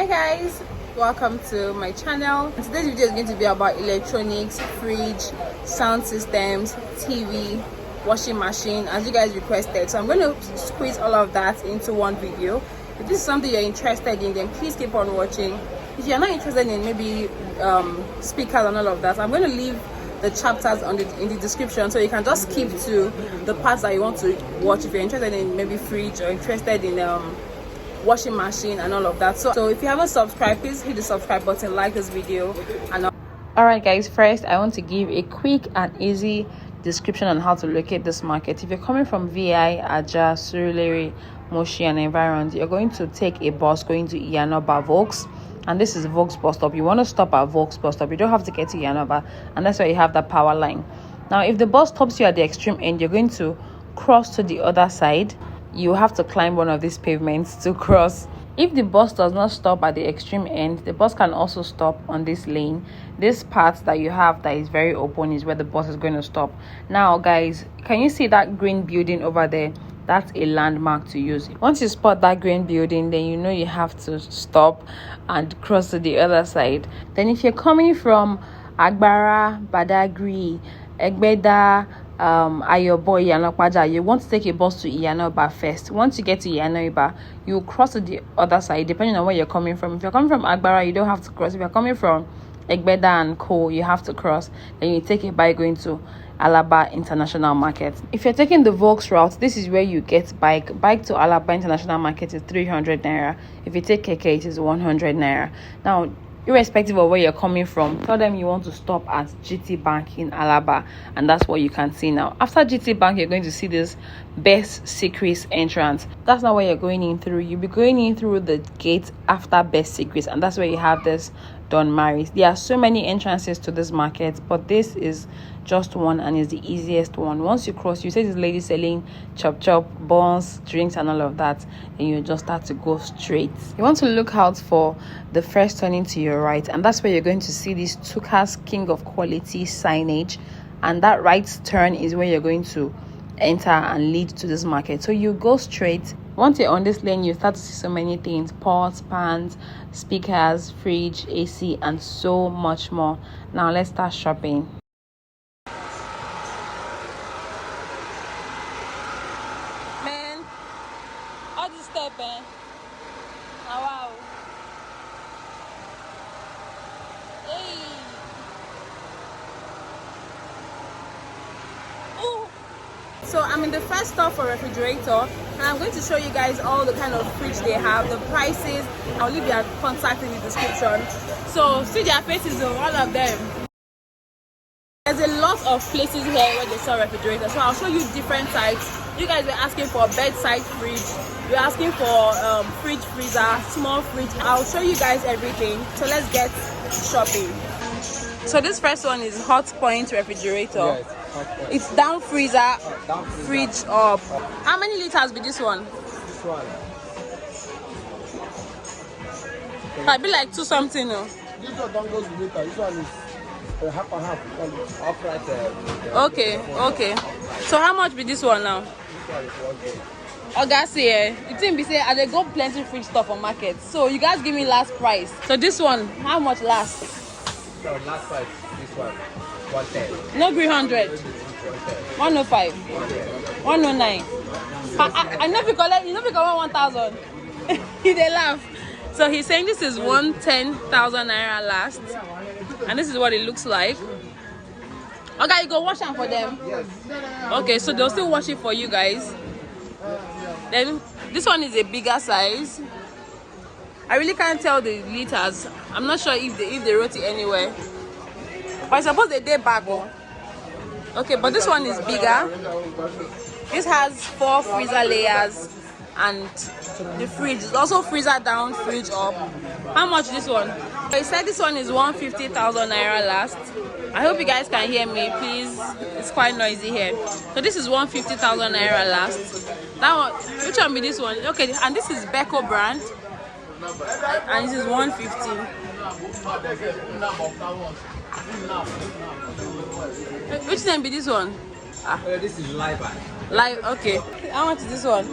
Guys, welcome to my channel. Today's video is going to be about electronics, fridge, sound systems, TV, washing machine, as you guys requested. So I'm going to squeeze all of that into one video. If this is something you're interested in, then please keep on watching. If you're not interested in maybe speakers and all of that, I'm going to leave the chapters in the description, so you can just skip to the parts that you want to watch if you're interested in maybe fridge or interested in washing machine and all of that. So if you haven't subscribed, please hit the subscribe button, like this video, and all right guys, first I want to give a quick and easy description on how to locate this market. If you're coming from VI, Aja, Surulere, Moshi and environs, you're going to take a bus going to Iyanoba Volks, and this is Volks bus stop. You want to stop at Volks bus stop. You don't have to get to Iyanoba, and that's where you have that power line. Now if the bus stops you at the extreme end, you're going to cross to the other side. You have to climb one of these pavements to cross. If the bus does not stop at the extreme end, the bus can also stop on this lane. This part that you have that is very open is where the bus is going to stop. Now guys, can you see that green building over there? That's a landmark to use. Once you spot that green building, then you know you have to stop and cross to the other side. Then if you're coming from Agbara, Badagry, Egbeda, Ayobo, Iyanokpaja, you want to take a bus to Iyanoba first. Once you get to Iyanoba, you cross to the other side depending on where you're coming from. If you're coming from Agbara, you don't have to cross. If you're coming from Egbeda and Co, you have to cross. Then you take a bike going to Alaba International Market. If you're taking the Volks route, this is where you get bike to Alaba International Market is 300 naira. If you take Keke, it is 100 naira. Now irrespective of where you're coming from, tell them you want to stop at GT Bank in Alaba, and that's what you can see. Now after GT Bank, you're going to see this Best Secrets entrance. That's not where you're going in through. You'll be going in through the gate after Best Secrets, and that's where you have this Don Mary's. There are so many entrances to this market, but this is just one and is the easiest one. Once you cross, you see this lady selling chop buns, drinks and all of that, and you just start to go straight. You want to look out for the first turning to your right, and that's where you're going to see this Tuka's King of Quality signage, and that right turn is where you're going to enter and lead to this market. So you go straight. Once you're on this lane, you start to see so many things: pots, pans, speakers, fridge, AC, and so much more. Now let's start shopping. Man, all this step, eh? Oh, wow. Hey. Ooh. So I'm in the first store for refrigerator, and I'm going to show you guys all the kind of fridge they have, the prices. I'll leave their contact in the description. So see their faces on all of them. There's a lot of places here where they sell refrigerators, so I'll show you different types. You guys were asking for a bedside fridge, you're asking for fridge freezer, small fridge. I'll show you guys everything. So let's get shopping. So this first one is Hot Point refrigerator. Yes. It's down freezer, down fridge up. How many liters be this one? This one. Might be like 2 something. No? This one don't go to liter. This one is half and half. Upright. Okay. So how much be this one now? This one is 1K. Oh, guys, yeah. The thing be say, I they go plenty free stuff on market. So you guys give me last price. So this one, how much last? So last price, this one, 110. No 300. 105. 109. I know if you collect, you know if you collect 1,000. They laugh. So he's saying this is 110,000 naira last, and this is what it looks like. Okay, you go wash them for them. Okay, so they'll still wash it for you guys. Then this one is a bigger size. I really can't tell the liters. I'm not sure if they wrote it anywhere. But I suppose they did back. Okay, but this one is bigger. This has 4 freezer layers, and the fridge is also freezer down, fridge up. How much this one? I said this one is 150,000 naira last. I hope you guys can hear me, please. It's quite noisy here. So this is 150,000 naira last. That one, which one be this one? Okay, and this is Beko brand, and this is 150. Which name be this one? This is live. Live, okay. How much is this one?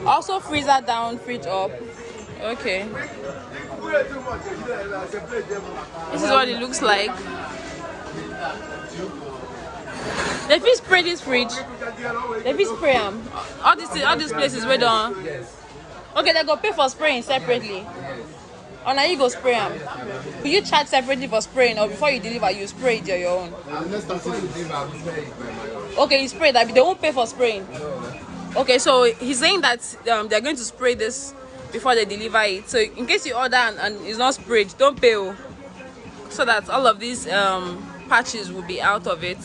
Also freezer down, fridge up. Okay. This is what it looks like. They fit spray this fridge. They fit spray them. All these places where don't. Okay, they go pay for spraying separately. Or now you go spray them. Will you charge separately for spraying, or before you deliver you spray it on your own? Okay, you spray that, but they won't pay for spraying. Okay, so he's saying that they're going to spray this before they deliver it. So in case you order and it's not sprayed, don't pay. So that all of these patches will be out of it.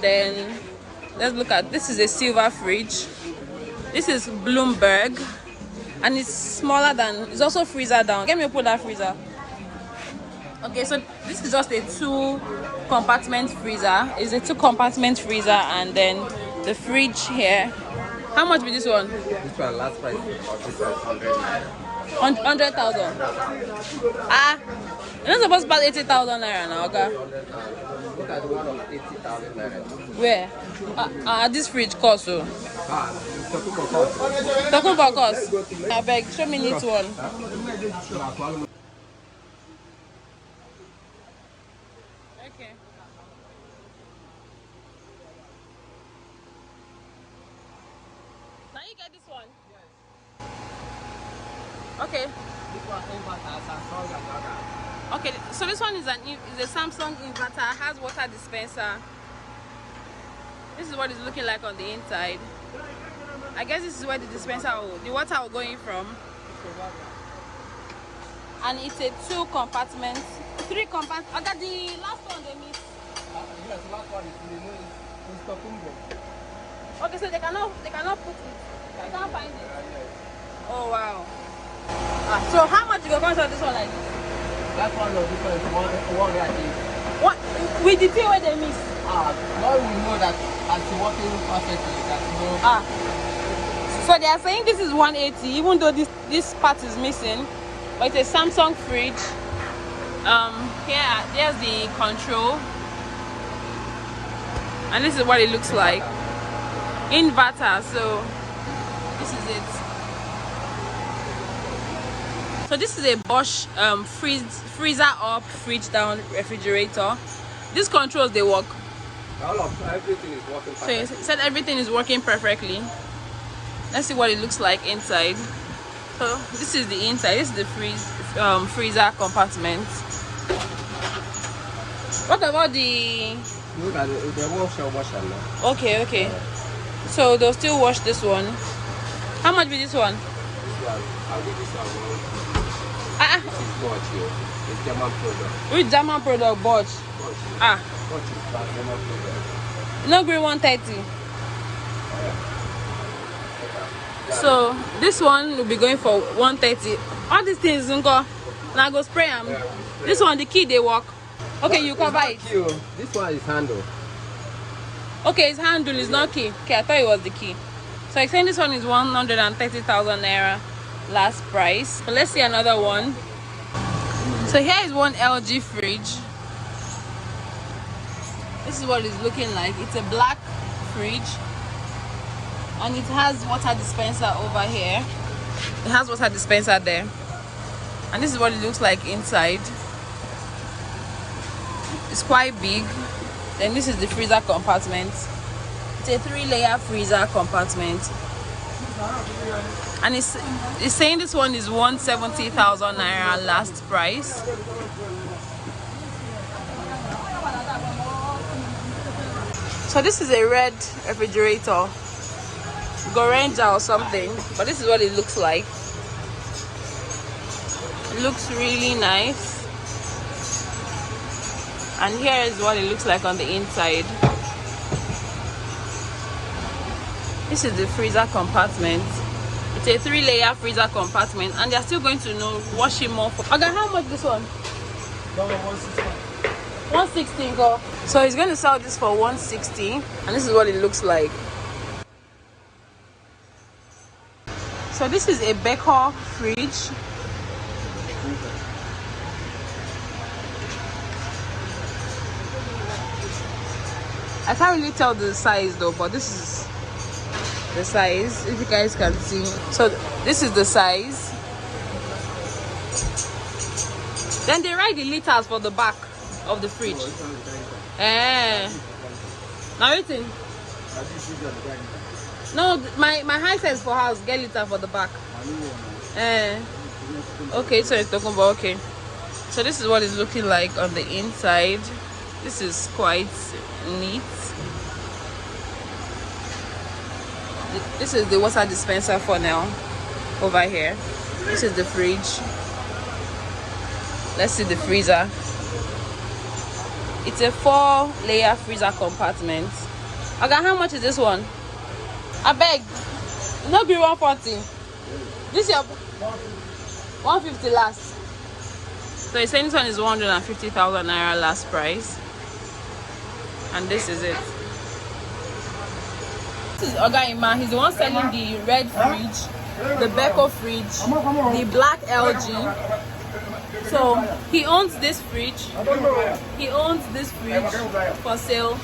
Then let's look at this. Is a silver fridge. This is Bloomberg, and it's smaller than, it's also freezer down. Get me put that freezer. Okay, so this is just a 2-compartment freezer. It's a 2-compartment freezer, and then the fridge here. How much be this one? This one last price of this one 100,000. Ah, you're not supposed to pay 80,000 naira now, okay? Look at the one of 80,000 naira. Where? This fridge cost so. Talking Talking about cost. I beg, show me neat one. Okay. Now you get this one. Okay. Okay, so this one is a Samsung inverter, has water dispenser. This is what it's looking like on the inside. I guess this is where the water will go in from. And it's a 2-compartment, 3-compartment. I got the last one they missed. Yes, the last one is Okay, so they cannot put it. They can't find it. Oh wow. So how much you go cost on this one like this? that one of this one is one like this. What with the thing where they miss? Now we know that it's working perfectly. That's no. So they are saying this is 180, even though this part is missing. But it's a Samsung fridge. There's the control, and this is what it looks like. Inverter. So this is it. So this is a Bosch freezer up, fridge down refrigerator. These controls, they work. Everything is working perfectly. So you said everything is working perfectly. Let's see what it looks like inside. So this is the inside. This is the freezer compartment. What about the? Look at the washer now. Okay. So they'll still wash this one. How much be this one? This one, I'll give this one. This is Bosch here. It's German product. Which German product? Bosch. Bosch is German product. No green 130. So this one will be going for 130. All these things now go spray them. This one, the key they work. Okay, you cover it. This one is handle. Okay, it's handle, it's not key. Okay, I thought it was the key. So I think this one is 130,000 naira last price. So let's see another one. So here is one LG fridge. This is what it's looking like. It's a black fridge, and it has water dispenser over here. It has water dispenser there, and this is what it looks like inside. It's quite big. Then this is the freezer compartment. It's a 3-layer freezer compartment, and it's saying this one is 170,000 naira last price. So this is a red refrigerator, Gorenja or something, but this is what it looks like. It looks really nice. And here is what it looks like on the inside. This is the freezer compartment. It's a 3-layer freezer compartment, and they're still going to wash it more. Okay, how much this one? 160. Go. So he's going to sell this for 160, and this is what it looks like. So this is a Becker fridge. I can't really tell the size though, but this is the size, if you guys can see. So this is the size. Then they write the liters for the back of the fridge. Now waiting. No, my high says for house, get liter for the back. Okay, so it's talking about okay. So this is what it's looking like on the inside. This is quite neat. This is the water dispenser for now. Over here. This is the fridge. Let's see the freezer. It's a 4-layer freezer compartment. Okay, how much is this one? I beg. No be 140. This is 150 last. So he's saying this one is 150,000 naira last price. And this is it. This is Oga Ima. He's the one selling the red fridge, the Beko fridge, the black LG. So he owns this fridge. He owns this fridge for sale.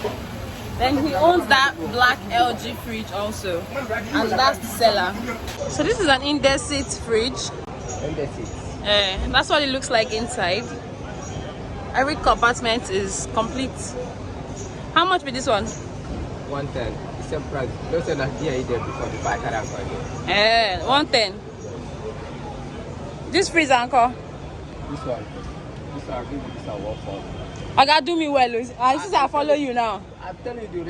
Then he owns that black LG fridge also, and that's the seller. So this is an indesit fridge. That's what it looks like inside. Every compartment is complete. How much be this one? 110. The same price. Don't say that here there before the buy car. 110. This freezer, uncle. This one. This one, I give you this one 140. I gotta do me well. I follow you now. I'm telling you,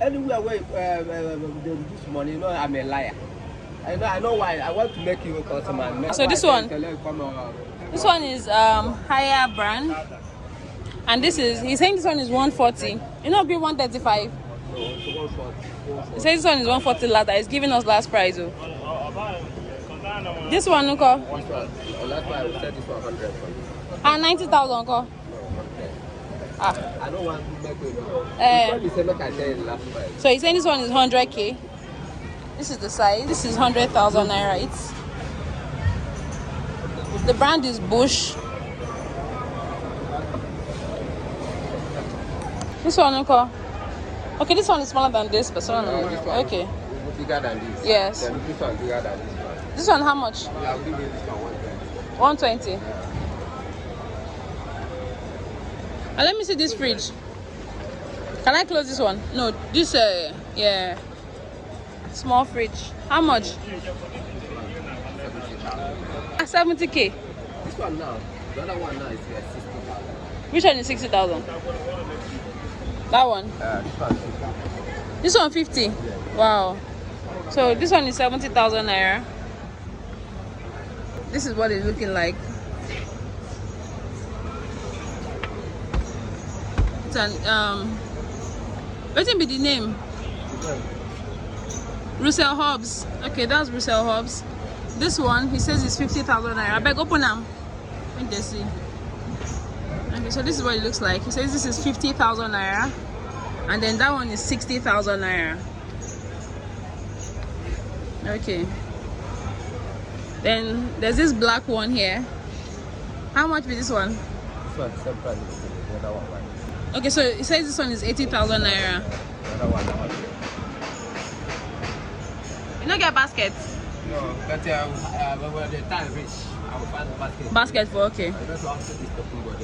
anywhere where they reduce money, you know I'm a liar. I know why. I want to make you a customer. So this one is higher brand, and this is he's saying this one is 140. You know, be 135. So 140. He says this one is 140 later. He's giving us last price. Oh. This one, Uncle. This one. Last time I said this one 100 for you. 90,000, Uncle. I don't want to make it. So he's saying this one is 100k. This is the size. This is 100,000 naira. The brand is Bush. This one, Uncle. Okay, this one is smaller than this, but this one, okay. Bigger than this. Yes. Then this one bigger than this one. This one, how much? I'll give you this one 120. 120. And let me see this fridge. Can I close this one? No, this yeah, small fridge. How much? 70k. This one now, the other one now is 60,000. Which one is 60,000? That one. This one 50. This one 50. Wow. So this one is 70,000 naira. This is what it's looking like. It's an what will be the name? Russell Hobbs. Okay, that's Russell Hobbs. This one, he says it's 50,000 naira. I beg open them. Let me see. Okay, so this is what it looks like. He says this is 50,000 naira, and then that one is 60,000 naira. Okay. Then there's this black one here. How much is this one? This one is same price as the other one. Okay, so it says this one is 80,000 naira. The other one. You don't get basket? No, but when the time reach, I will find a basket. Basket for okay. I don't want to this talking about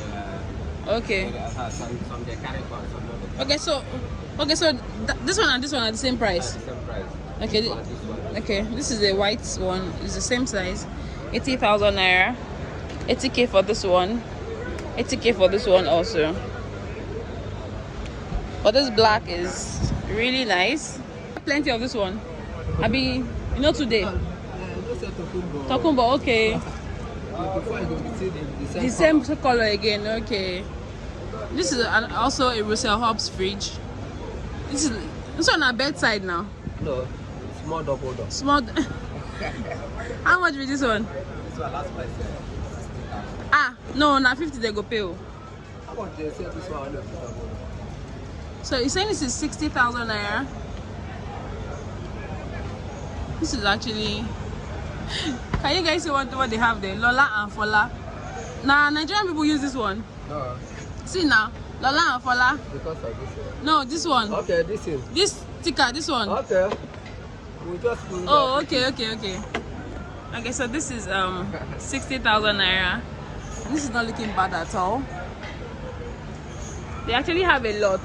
Okay. some they carry for some. Okay, so this one and this one are the same price. The same price. Okay. This one. Okay, this is a white one. It's the same size. 80,000 naira. 80k for this one. 80k for this one also. But this black is really nice. Plenty of this one. I be, you know, today. Tokumbo, okay. The same color again, okay. This is also a Russell Hobbs fridge. This one a bedside now. No, small double door. Small. How much is this one? This one last price. No, na 50 they go pay. How much they say this one? So you're saying this is 60,000 naira? This is actually. Can you guys see what they have there? Lola and Fola. Now Nigerian people use this one. No. See now, Lola and Fola. Because of this one. No, this one. Okay, this is. This sticker, this one. Okay. We just. Oh, okay. Okay, so this is 60,000 naira. And this is not looking bad at all. They actually have a lot.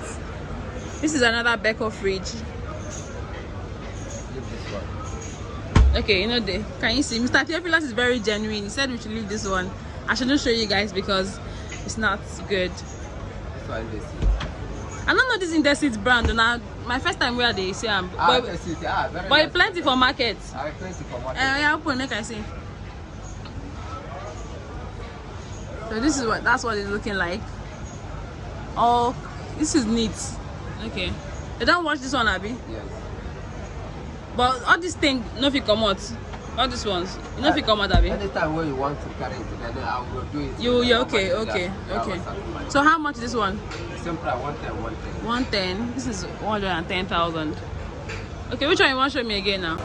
This is another Beko fridge. Okay, you know, can you see? Mr. Theophilus is very genuine. He said we should leave this one. I shouldn't show you guys because it's not good. I don't know this Indesit brand. Now, my first time where they say but plenty for market. Plenty for market. Yeah, open like I say. So this is that's what it's looking like. Oh, this is neat. Okay. They don't watch this one, Abby? Yes. But all these things, no fit come out. All these ones, no fit come out, Abby? Anytime when you want to carry it, then I will do it. Yeah, okay. So how much this one? Same price, 110. 110. This is 110,000. Okay, which one you want to show me again now?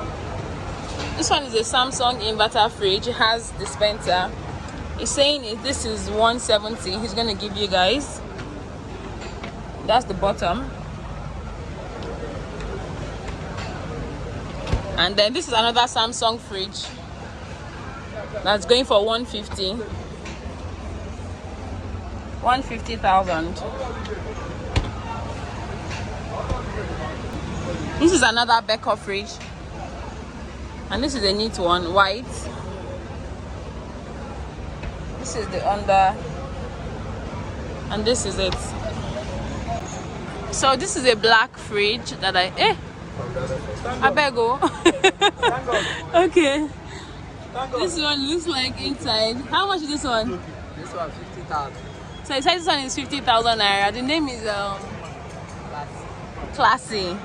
This one is a Samsung inverter fridge. It has dispenser. He's saying this is 170. He's gonna give you guys. That's the bottom. And then this is another Samsung fridge that's going for 150. 150,000. This is another Beko fridge. And this is a neat one, white. This is the under. And this is it. So this is a black fridge that I beg you. Okay. This one looks like inside. How much is this one? This one 50,000. So it says this one is 50,000 naira. The name is Classy.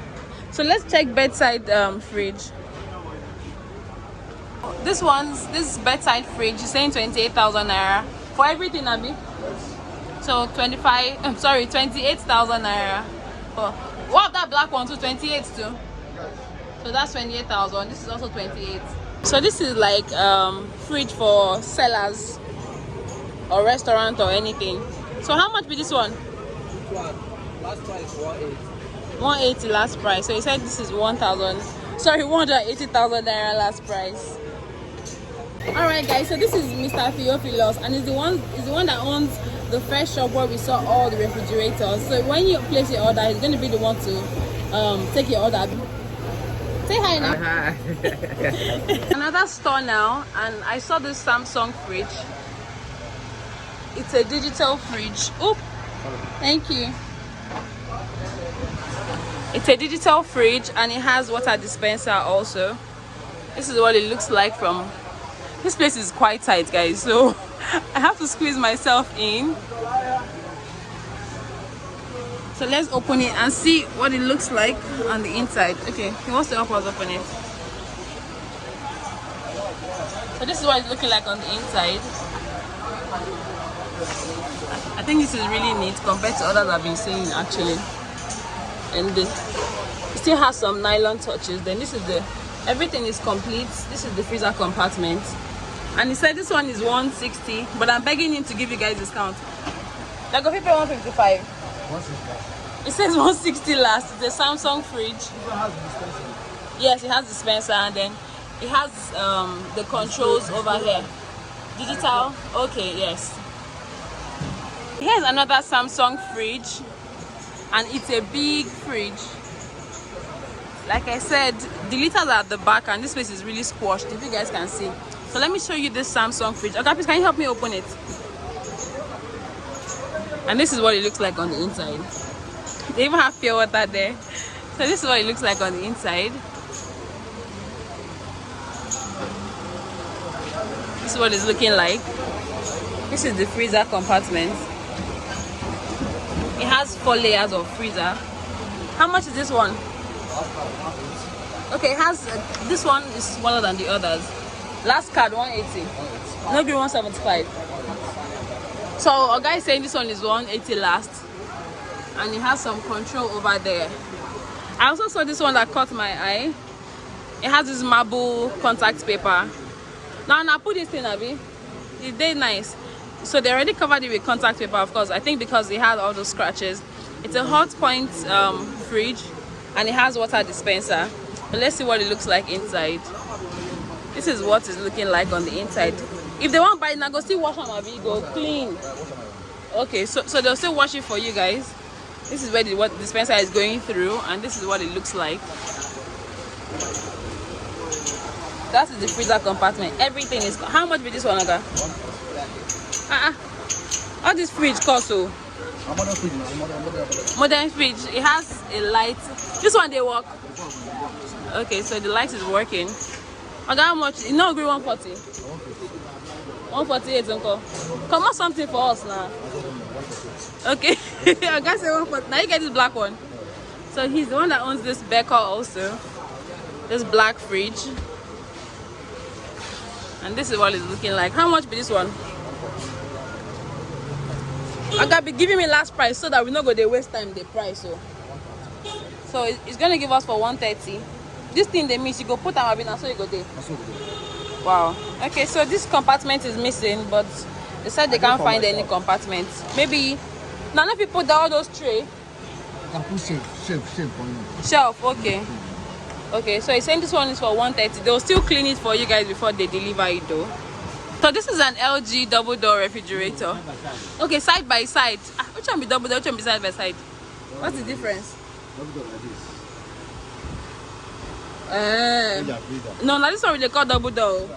So let's check bedside fridge. This bedside fridge is saying 28,000 naira for everything, Abi. So 28,000 naira. Oh, what that black one to 28 too? So that's 28,000. This is also 28. So this is like fridge for sellers or restaurant or anything. So how much be this one? This one, last price 180. 180 last price. So he said this is 180,000 naira last price. Alright guys, so this is Mr. Theophilus, and he's the one that owns the first shop where we saw all the refrigerators. So when you place your order, he's going to be the one to take your order. Say hi now. Hi. Another store now, and I saw this Samsung fridge. It's a digital fridge. Oop, thank you. It's a digital fridge and it has water dispenser also. This is what it looks like from. This place is quite tight, guys, so I have to squeeze myself in. So let's open it and see what it looks like on the inside. Okay, he wants to help us open it. So this is what it's looking like on the inside. I think this is really neat compared to others I've been seeing actually. And it still has some nylon touches. Then this is everything is complete. This is the freezer compartment. And he said this one is 160, but I'm begging him to give you guys discount. Like go pay 155. 160. It says 160 last. It's a Samsung fridge. It has dispenser. Yes, it has dispenser, and then it has the controls over here. Digital. Okay, yes. Here's another Samsung fridge, and it's a big fridge. Like I said, the liters are at the back, and this place is really squashed, if you guys can see. So let me show you this Samsung fridge. Okay, please, can you help me open it? And this is what it looks like on the inside. They even have pure water there. So this is what it looks like on the inside. This is what it's looking like. This is the freezer compartment. It has 4 layers of freezer. How much is this one? Okay, it has this one is smaller than the others. Last card 180. No, be 175. So a guy is saying this one is 180 last, and it has some control over there. I also saw this one that caught my eye. It has this marble contact paper. Now I put this in, Abby. It's very nice. So they already covered it with contact paper, of course. I think because it had all those scratches. It's a hot point fridge, and it has water dispenser. But let's see what it looks like inside. This is what it's looking like on the inside. If they want to buy it now, go still wash them, go clean. Okay, so they'll still wash it for you guys. This is where what the dispenser is going through, and this is what it looks like. That is the freezer compartment. Everything is. How much be this one, Aga? All this fridge cost so. Modern fridge. It has a light. This one they work. Okay, so the light is working. Aga, how much? You know, agree 140. 148, uncle. Come on, something for us now. Okay, I guess I want. Now you get this black one. So he's the one that owns this Becker also. This black fridge. And this is what it's looking like. How much be this one? I gotta be giving me last price so that we not go to waste time the price. So it's gonna give us for 130. This thing they miss, you go put them in, so you go there. Wow. Okay, so this compartment is missing, but they said they can't find any compartment. Maybe none of people put down all those tray. You can put shelf. Shelf, okay. Okay, so he's saying this one is for 130. They'll still clean it for you guys before they deliver it though. So this is an LG double door refrigerator. Okay, side by side. Which one be double door? Which one be side by side? What's the difference? Double door like this. No, now this one they call double door.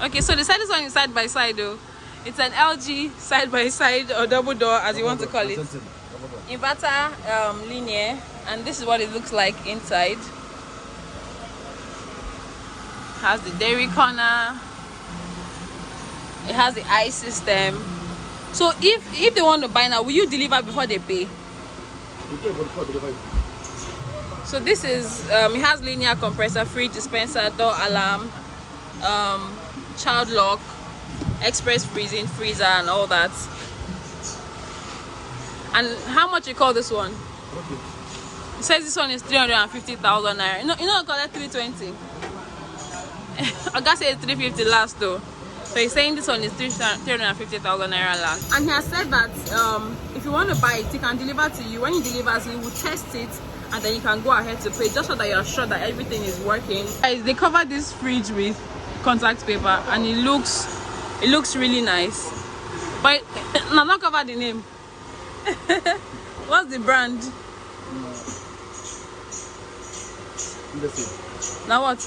Okay, so they said this one is side by side though. It's an LG side by side or double door as you want to call it. Inverter linear, and this is what it looks like inside. Has the dairy corner. It has the ice system. So if they want to buy now, will you deliver before they pay? So this is it has linear compressor, fridge dispenser, door alarm, child lock, express freezing, freezer, and all that. And how much you call this one? It says this one is 350,000 naira. You know, call that 320. I gotta say it's 350 last though. So he's saying this one is 350,000 naira last. And he has said that if you want to buy it, he can deliver to you. When he delivers, he will test it, and then you can go ahead to pay, just so that you're sure that everything is working. Guys, they covered this fridge with contact paper, and it looks really nice. But now not cover the name. What's the brand? Now what?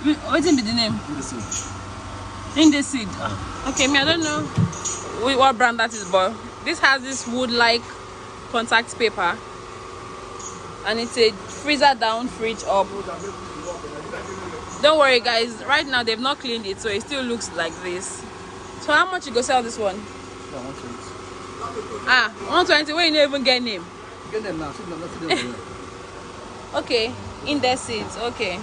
What is the name? Indeseed. Okay, me I don't know what brand that is, but this has this wood-like contact paper, and it's a freezer down, fridge up. Don't worry, guys. Right now they've not cleaned it, so it still looks like this. So how much you go sell this one? 120. Where you don't even get name? Get them now. Okay, Indeseed. Okay.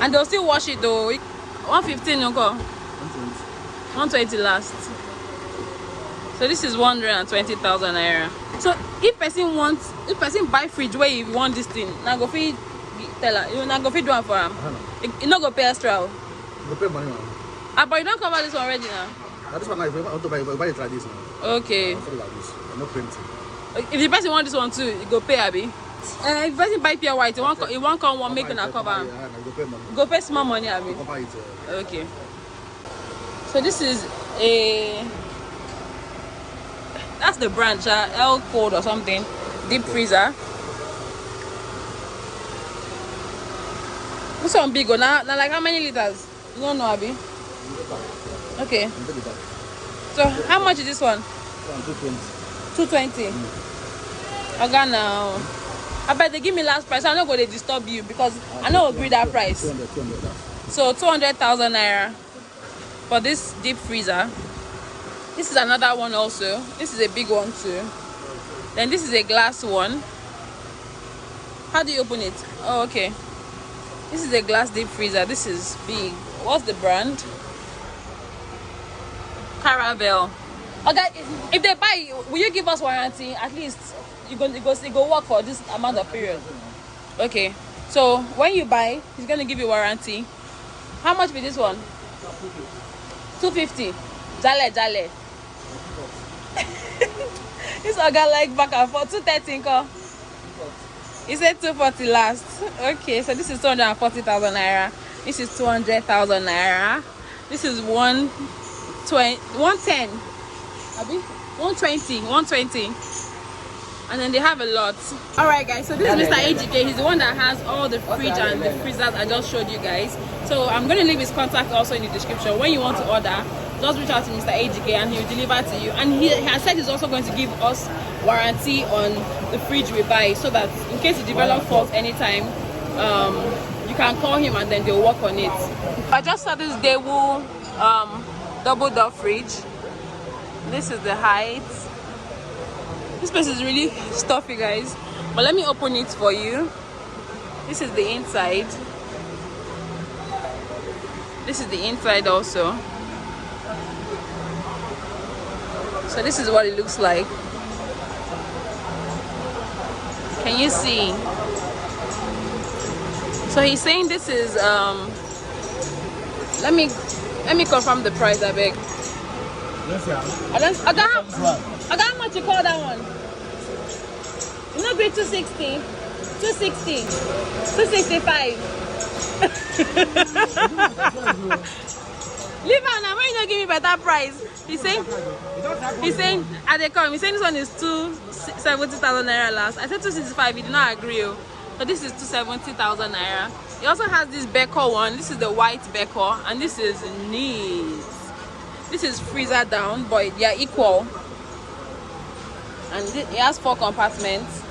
And they'll still wash it though. 115 okay? 120 last. So this is 120,000 naira. So if person buy fridge where you want this thing, now go feed tell her, you now go feed one for him. You not go pay extra. Go pay money now. But you don't cover this one already now. This one if you want to buy it like this now. Okay. Like this. No printing. If the person want this one too, you go pay Abi. If the person buy pure white, you want come one make una cover. Go pay small money Abi. Okay. So this is that's the brand, L code or something. Deep freezer. This one big one. Now like how many liters? You don't know, Abi? Okay. So how much is this one? 220. Okay now. I bet they give me last price. I'm not going to disturb you because I don't agree that price. 200. So 200,000 naira for this deep freezer. This is another one also. This is a big one too. Then this is a glass one. How do you open it? Oh, okay. This is a glass deep freezer. This is big. What's the brand? Caravel. Okay, if they buy, will you give us warranty? At least you go work for this amount of period. Okay. So when you buy, he's gonna give you warranty. How much be this one? 250. Jale. This guy like back and forth. 230. He said 240 last. Okay, so this is 240,000 naira. This is 200,000 naira. This is 110. Abi? 120. And then they have a lot. Alright guys, so this is Mr. Ejike. He's the one that has all the fridge and the freezers I just showed you guys. So I'm going to leave his contact also in the description. When you want to order, just reach out to Mr. Ejike and he'll deliver to you. And he has said he's also going to give us warranty on the fridge we buy, so that in case you develop faults anytime, you can call him and then they'll work on it. I just saw this Daewoo double door fridge. This is the height. This place is really stuffy, guys, but let me open it for you. This is the inside. This is the inside also. So this is what it looks like. Can you see? So he's saying this is let me confirm the price, I beg. Yes, yeah. I got how much you call that one? You know, grade 260, 260, 265. Leave her now. Why you not give me better price? He's saying at the come. He's saying this one is 270,000 naira last. I said 265. He did not agree. So this is 270,000 naira. He also has this Beko one. This is the white Beko, and this is neat. This is freezer down, but they are equal. And it has 4 compartments.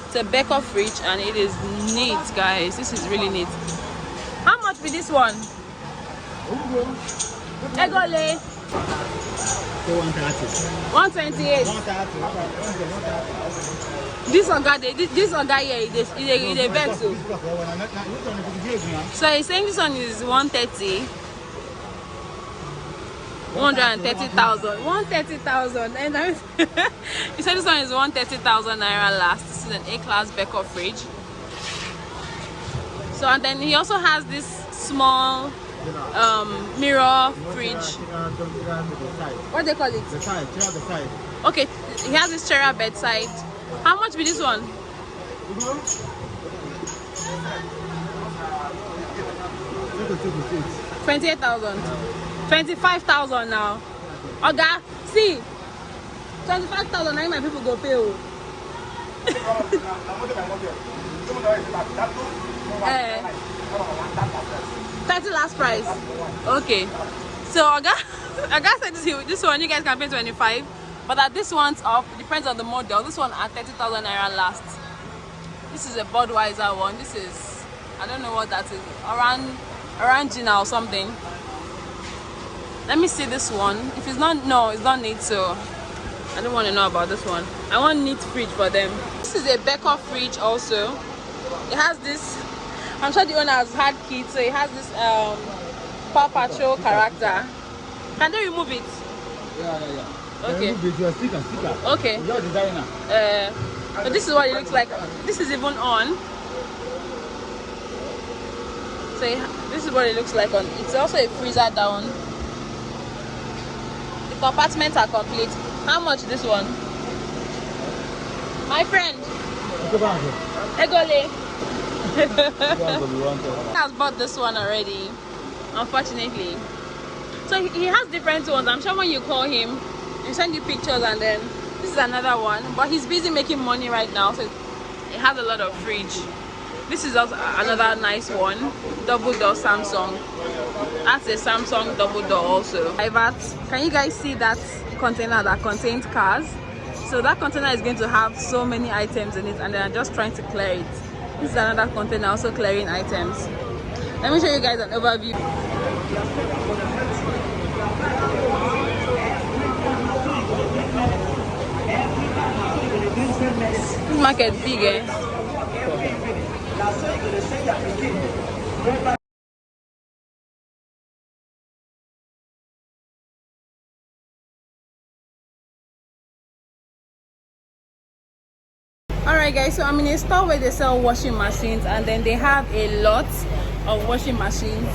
It's a Beko fridge, and it is neat, guys. This is really neat. How much be this one? Egole. 128. This guy here is a vessel. So he's saying this one is 130. 130,000. 130,000. And he said this one is 130,000 naira last. This is an A-class Beko fridge. So, and then he also has this small mirror fridge. What do they call it? The side. Okay, he has this chair bedside. How much be this one? 28,000. 25,000 now. Okay, see, 25,000 now my people go pay. 30 last price. Okay. So I said this one you guys can pay 25, but that this one's up, depends on the model. This one at 30,000 naira last. This is a Budweiser one. This is, I don't know what that is, around Gina or something. Let me see this one. If it's not, no, it's not neat, so I don't want to know about this one. I want neat fridge for them. This is a Beko fridge also. It has this, I'm sure the owner has had kids, so it has this Paw Patrol character. Can they remove it? Yeah. Okay. Sticker. Okay. You're designer. So this is what it looks like. This is even on. So this is what it looks like on. It's also a freezer down. The compartments are complete. How much this one? My friend. Egole. He has bought this one already, unfortunately. So he has different ones. I'm sure when you call him, you send you pictures, and then this is another one. But he's busy making money right now, so it has a lot of fridge. This is also another nice one, double door Samsung. That's a Samsung double door also. Can you guys see that container that contains cars? So that container is going to have so many items in it, and they're just trying to clear it. This is another container also clearing items. Let me show you guys an overview. This market big, eh? Alright guys, so I'm in a store where they sell washing machines, and then they have a lot of washing machines.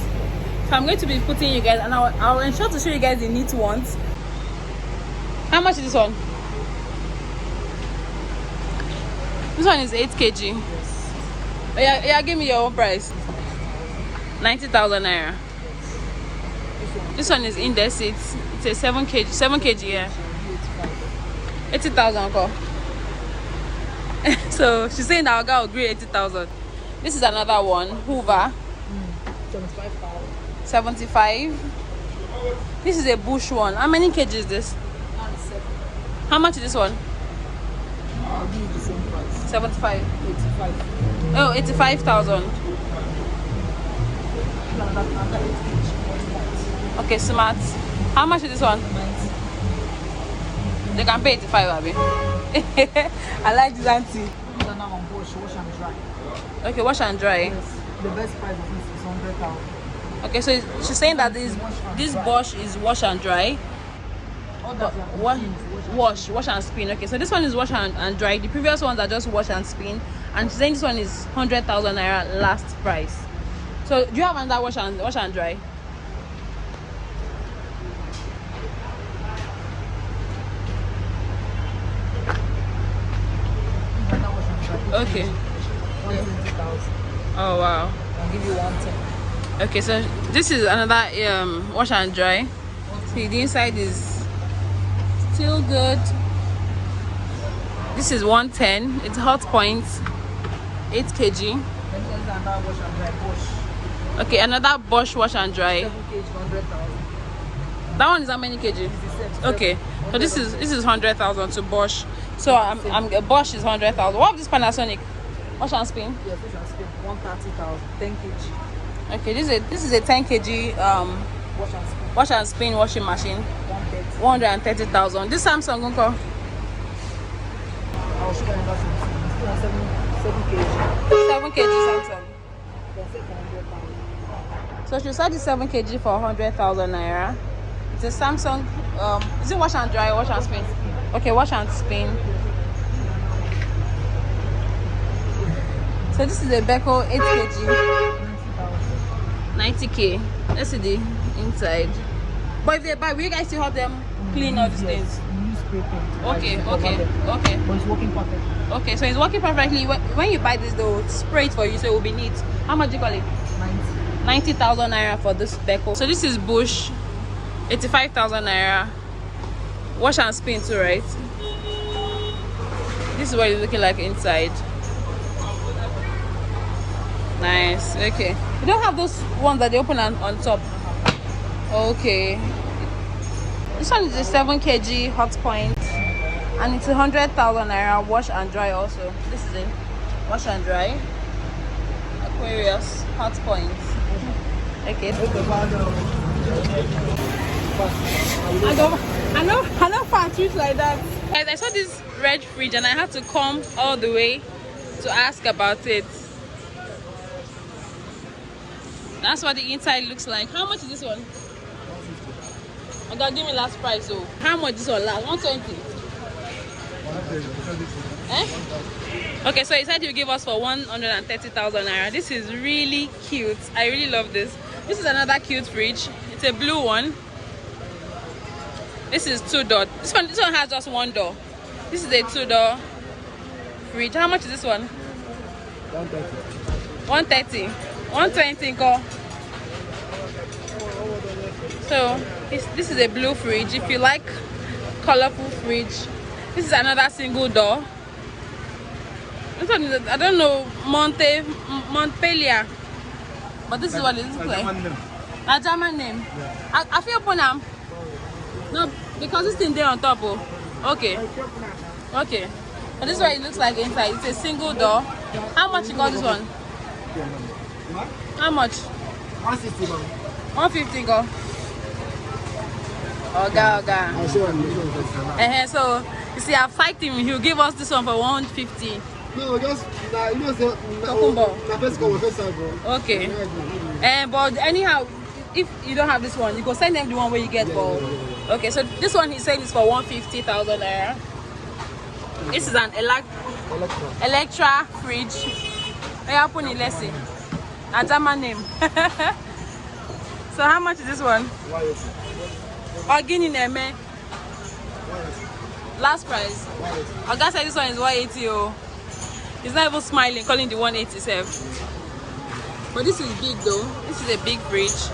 So I'm going to be putting you guys, and I'll ensure to show you guys the neat ones. How much is this one? This one is 8 kg. Oh, yeah, give me your own price. 90,000 naira. This one is index. It's a 7 kg. 7 kg, yeah. 80,000. So she's saying that our guy will agree 80,000. This is another one. Hoover. 75. This is a bush one. How many kg is this? How much is this one? I'll give you the same price. 75. 85. Oh, 85,000. Okay, smart. How much is this one? 90. They can pay 85, Abby. I like this auntie. These are now on wash and dry. Okay, wash and dry. Yes. The best price of this is 100,000. Okay, so she's saying that this Bosch is wash and dry. Wash and spin. Okay, so this one is wash and dry. The previous ones are just wash and spin. And she's saying this one is 100,000 naira last price. So do you have another wash and dry? Okay. 120,000. Oh wow. I'll give you 110. Okay, so this is another wash and dry. See, the inside is still good. This is 110. It's hot point, 8 kg. Then there's another wash and dry Bosch. Okay, another Bosch wash and dry. 7 kg, 100,000. That one is how many kg? Okay, so this is 100,000 to Bosch. So I'm Bosch is 100,000. What of this Panasonic? Wash and spin. Yeah, wash and spin 130,000. 10 kg. Okay, this is a 10 kg wash and spin washing machine. 130,000. This Samsung uncle. I'll show you another thing. 7 kg. 7 kg Samsung. That's it for 100,000. So she said the 7 kg for 100,000 naira. It's a Samsung. Is it wash and dry or wash and spin? Okay, wash and spin. So this is a Beko 8 kg. 90k. Let's see the inside. But if they buy, will you guys still help them clean all these things? We use spray paint. Okay. But it's working perfect. Okay, so it's working perfectly. When you buy this, they'll spray it for you, so it will be neat. How much do you call it? 90,000 naira for this Beko. So this is Bush, 85,000 naira. Wash and spin too, right? This is what it's looking like inside. Nice. Okay. You don't have those ones that they open on top. Okay. This one is a 7 kg hot point, and it's 100,000 naira. Wash and dry also. This is a wash and dry. Aquarius hot point. Okay. I know factories like that. Guys, I saw this red fridge and I had to come all the way to ask about it. That's what the inside looks like. How much is this one? I'm gonna give me last price. So how much this one last? 120. Eh? Okay, so he said he'll give us for 130,000 naira. This is really cute. I really love this. This is another cute fridge. It's a blue one. This is 2-door. This one has just 1 door. This is a 2-door fridge. How much is this one? 130. 120. Go. So this is a blue fridge. If you like colorful fridge, this is another single door. This one is, I don't know, Montpellier, but this is what it looks like. A German name. Yeah. I feel Ponam. No, because this thing there on top. Oh. Okay. Okay. So this is what it looks like inside. It's a single door. How much you got this one? How much? 160. 150 go. Okay. So you see, I've psyched him. He'll give us this one for 150. No, just okay. But anyhow, if you don't have this one, you go send them the one where you get ball. Okay, so this one he said is for 150,000 naira. This is an Electra fridge. I put in lesson. A German name. So how much is this one? Neme. Last price. I guess this one is 180. Oh. He's not even smiling, calling the 187. But this is big though. This is a big fridge.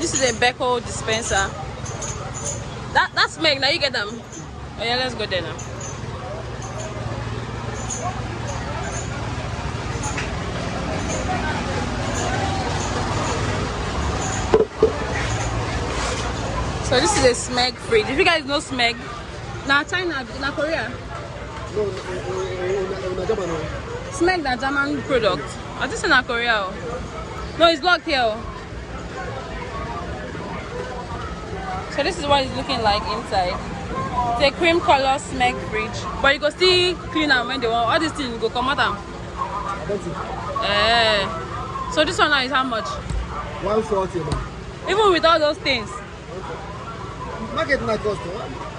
This is a Beko dispenser. That's Meg. Now you get them. Oh yeah, let's go there now. So this is a smeg fridge. If you guys know smeg, now China, now Korea. No, German. Smeg the German product. Oh, this is not Korea. No, it's locked here. So this is what it's looking like inside. It's a cream color smeg fridge. But you go still clean them when they want. All these things go come out them. So this one now is how much? 140. Even with all those things. Market not cost.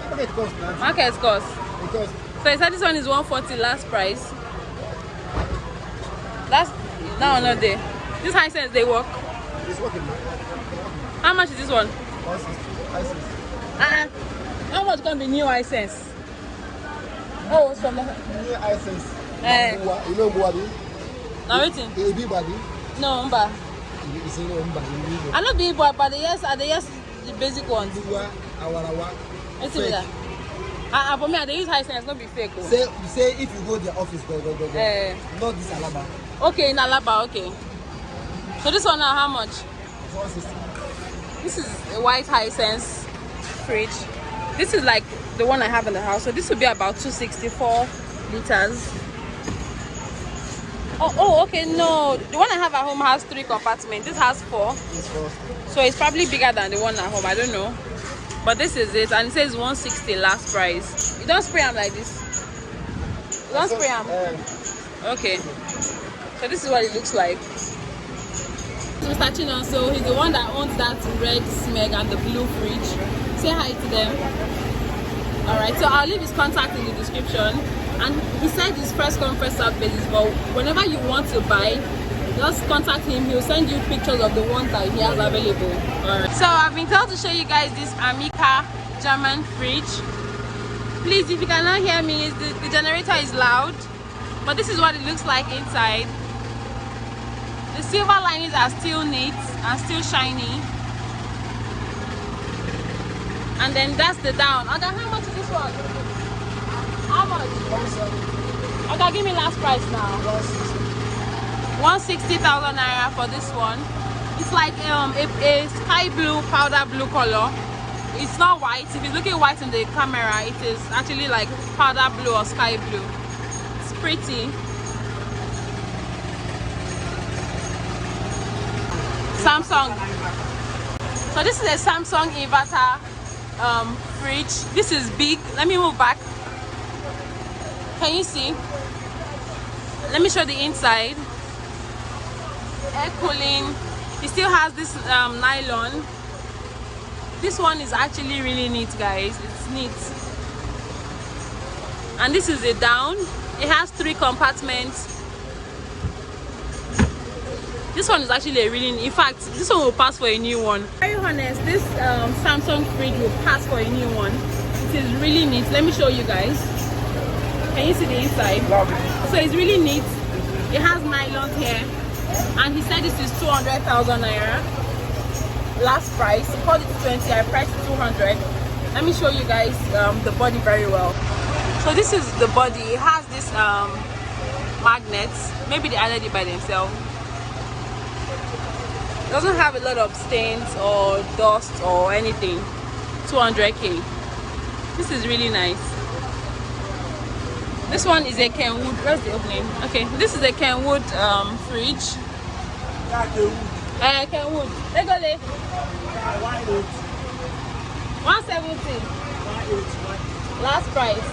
Market cost. Market cost. Because So I said this one is 140 last price. That's now not there. This high sense they work. it's working. How much is this one? 160. How much can be new high sense? Oh, it's from the New essence. Eh. You know Buwadi? now waiting. The big body. No, Mba. It's in Umba. I not big boy, but the yes are the basic ones. Buwa, Awarawa. Let's see that. For me, they use high sense, not be fake. Oh. Say if you go to the office, go. Not this Alaba. Okay, in Alaba, okay. So this one now, how much? 160. This is a white high sense fridge. This is like the one I have in the house. So this will be about 264 liters. Oh, okay, no. The one I have at home has 3 compartments. This has 4. So it's probably bigger than the one at home. I don't know. But this is it. And it says 160 last price. You don't spray them like this. You don't spray them. Okay. So this is what it looks like. Mr. Chinonso, he's the one that owns that red smeg and the blue fridge. Say hi to them. Alright, so I'll leave his contact in the description. And he said his first come first serve basis, but whenever you want to buy, just contact him. He'll send you pictures of the ones that he has available. Alright. So I've been told to show you guys this Amica German fridge. Please, if you cannot hear me, the generator is loud, but this is what it looks like inside. The silver linings are still neat and still shiny. And then that's the down. Okay, how much is this one? How much? Okay, give me last price now. 160,000 naira for this one. It's like a sky blue, powder blue color. It's not white. If you're looking white in the camera, it is actually like powder blue or sky blue. It's pretty. Samsung. So this is a Samsung inverter fridge. This is big. Let me move back. Can you see? Let me show the inside. Air cooling. It still has this nylon. This one is actually really neat, guys. It's neat. And this is a down. It has 3 compartments. This one is actually a really, in fact, this one will pass for a new one. Very honest, this Samsung fridge will pass for a new one. It is really neat. Let me show you guys. Can you see the inside? So it's really neat. It has nylon here, and he said this is 200,000 naira. Last price. He called it 20. I priced it 200. Let me show you guys the body very well. So this is the body. It has this magnets. Maybe they added it by themselves. It doesn't have a lot of stains or dust or anything. 200k. This is really nice. This one is a Kenwood. Where's the opening? Okay, this is a Kenwood fridge. Kenwood. Let go there. 170. Last price.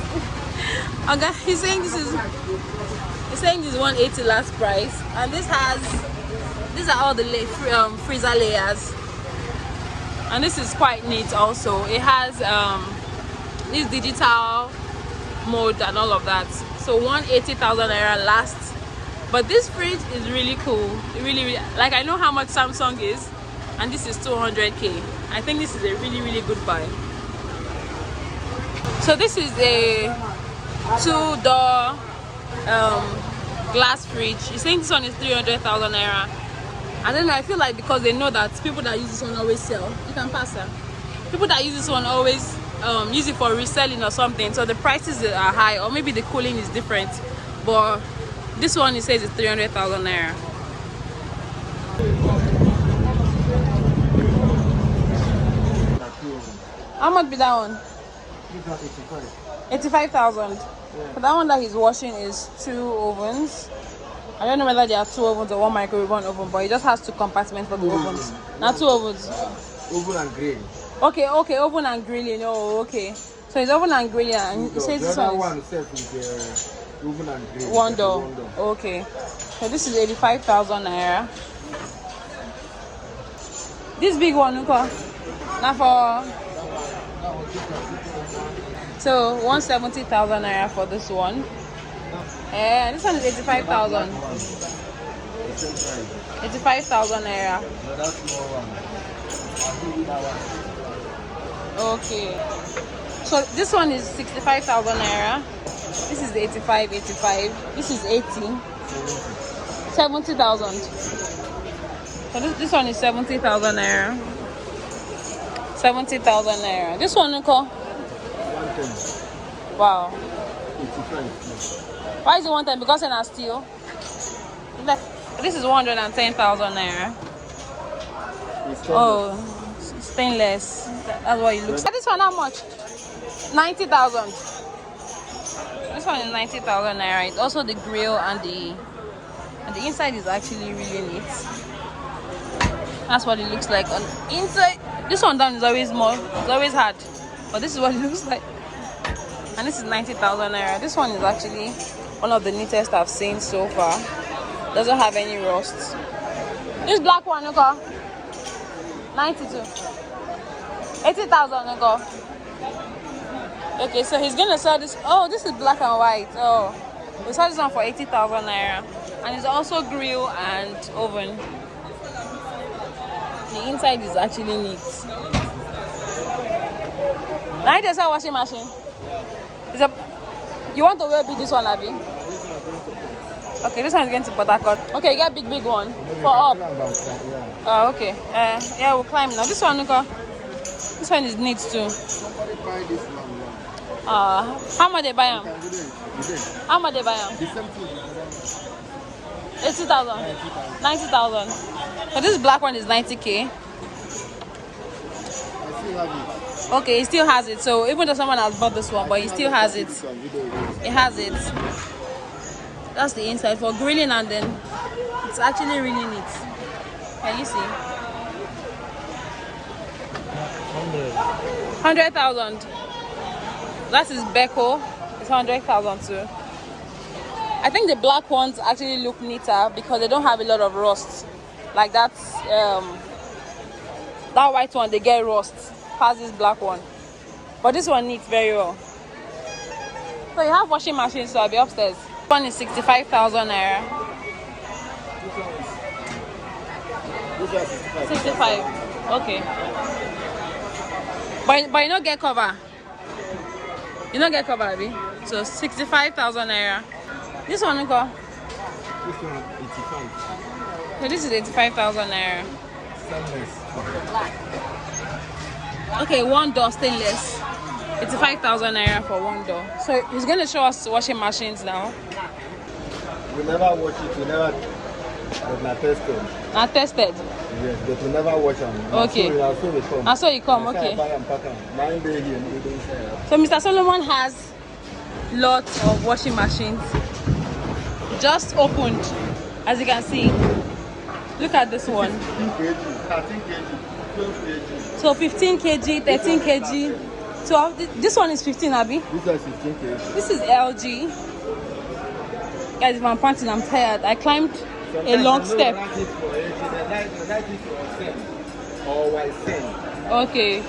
Okay, he's saying this is 180 last price, and this has. These are all the freezer layers, and this is quite neat also. It has this digital mode and all of that. So 180,000 naira last, but this fridge is really cool. It really like, I know how much Samsung is, and this is 200k. I think this is a really good buy. So this is a 2-door glass fridge. He's saying this one is 300,000 naira. And then I feel like because they know that people that use this one always sell. You can pass her. People that use this one always use it for reselling or something, so the prices are high, or maybe the cooling is different. But this one, it says it's 300,000 naira. How much be that one? 85,000. Yeah. But that one that he's washing is 2 ovens. I don't know whether there are 2 ovens or 1 microwave, 1 oven, but he just has 2 compartments for the ovens. Now 2 ovens. Oven and grill. Okay, oven and grilling. Oh, okay. So it's oven and grilling, and he says this one is oven and grill. One door. Okay. So this is 85,000 naira. This big one, okay. Now for. So 170,000 naira for this one. And this one is 85,000. 85,000 naira. Okay. So this one is 65,000 naira. This is 85. This is 80. 70,000. So this one is 70,000 naira. 70,000 naira. This one, Nico? 110. Wow. 85. Why is it 110? Because it's not steel. This is 110,000 naira. Oh, stainless. That's what it looks like. This one, how much? 90,000. This one is 90,000 naira. It's also the grill, and the inside is actually really neat. That's what it looks like on inside. This one down is always more. It's always hard, but this is what it looks like. And this is 90,000 naira. This one is actually one of the neatest I've seen so far. Doesn't have any rust. This black one, okay? 92. 80,000, okay? Okay, so he's gonna sell this. Oh, this is black and white. Oh, we sell this one for 80,000 naira, and it's also grill and oven. The inside is actually neat. Now there's a washing machine. Is a. You want to wear big this one, Abby? Okay, this one is going to Port Harcourt. Okay, you get big one for up. Oh, okay. Yeah, we'll climb now. This one, okay. This one is neat too. How much they buy them? How much they buy them? 80,000. 90,000. So this black one is 90K. Okay, he still has it. So even though someone has bought this one, but he still has it. He has it. That's the inside for grilling, and then it's actually really neat. Can you see? 100,000. That is Beko. It's 100,000 too. I think the black ones actually look neater because they don't have a lot of rust. Like that white one, they get rust past this black one. But this one needs very well. So you have washing machines, so I'll be upstairs. One is 65,000 naira. 65. Okay. But you don't get cover. You don't get cover, Abby. So 65,000 naira. This one, go. This one 85. So this is 85,000 naira. Stainless. Okay, 1 door stainless. 85,000 naira for 1 door. So he's going to show us washing machines now. We never watch it. We never. But not tested. Not tested. Yes, but we never watch them. Okay. I saw you come. Okay. So Mr. Solomon has lots of washing machines. Just opened, as you can see. Look at this one. 15 kg, 13 kg, 12 kg. So 15 kg, 13 kg. So this one is 15, Abby. This one is 15 kg. This is LG. Guys, if I'm panting, I'm tired. I climbed a long step. Okay.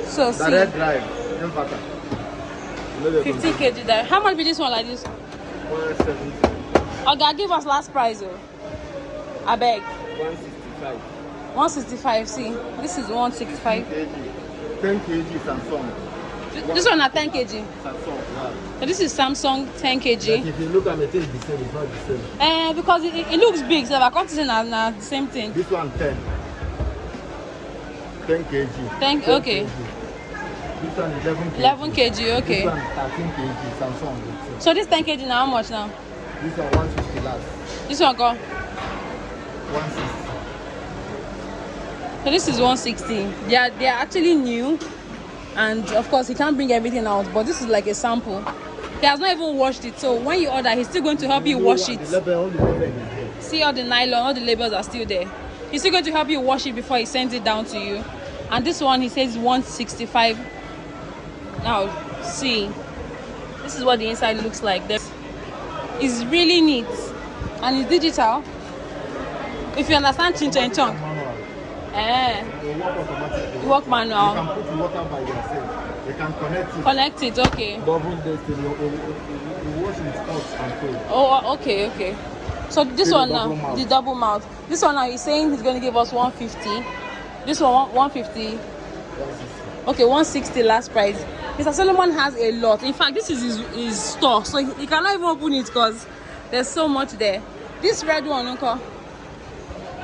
So see. Direct drive. 15 kg there. How much be this one like this? 170. Okay, give us last price. I beg. 165. 165. See, this is 165. 10 kg Samsung. This one at 10 kg. So this is Samsung 10 kg. Like if you look at it, it's the same. It's not the same. Because it looks big, so I can't say the same thing. This one 10. 10 kg. 10, okay. Kg. This one 11 kg. 11 kg, okay. This one 13 kg. Samsung. So this 10 kg now, how much now? This one 150 last. This one go? 160. So this is 160. They are actually new, and of course he can't bring everything out, but this is like a sample. He has not even washed it, so when you order, he's still going to help you wash it. The label, all the label is there. See all the nylon, all the labels are still there. He's still going to help you wash it before he sends it down to you. And this one, he says 165. Now, see, this is what the inside looks like. It's really neat, and it's digital. If you understand Chinonso. It work automatically. Work manual. You can put water by yourself. You can connect it. Connect it, okay. Double this thing. You wash it out and cold. Oh, okay. So this one now, the double mouth. This one now, he's saying he's going to give us 150. This one 150. 160. Okay, 160 last price. Mr. Solomon has a lot. In fact, this is his store, so he cannot even open it because there's so much there. This red one, Uncle.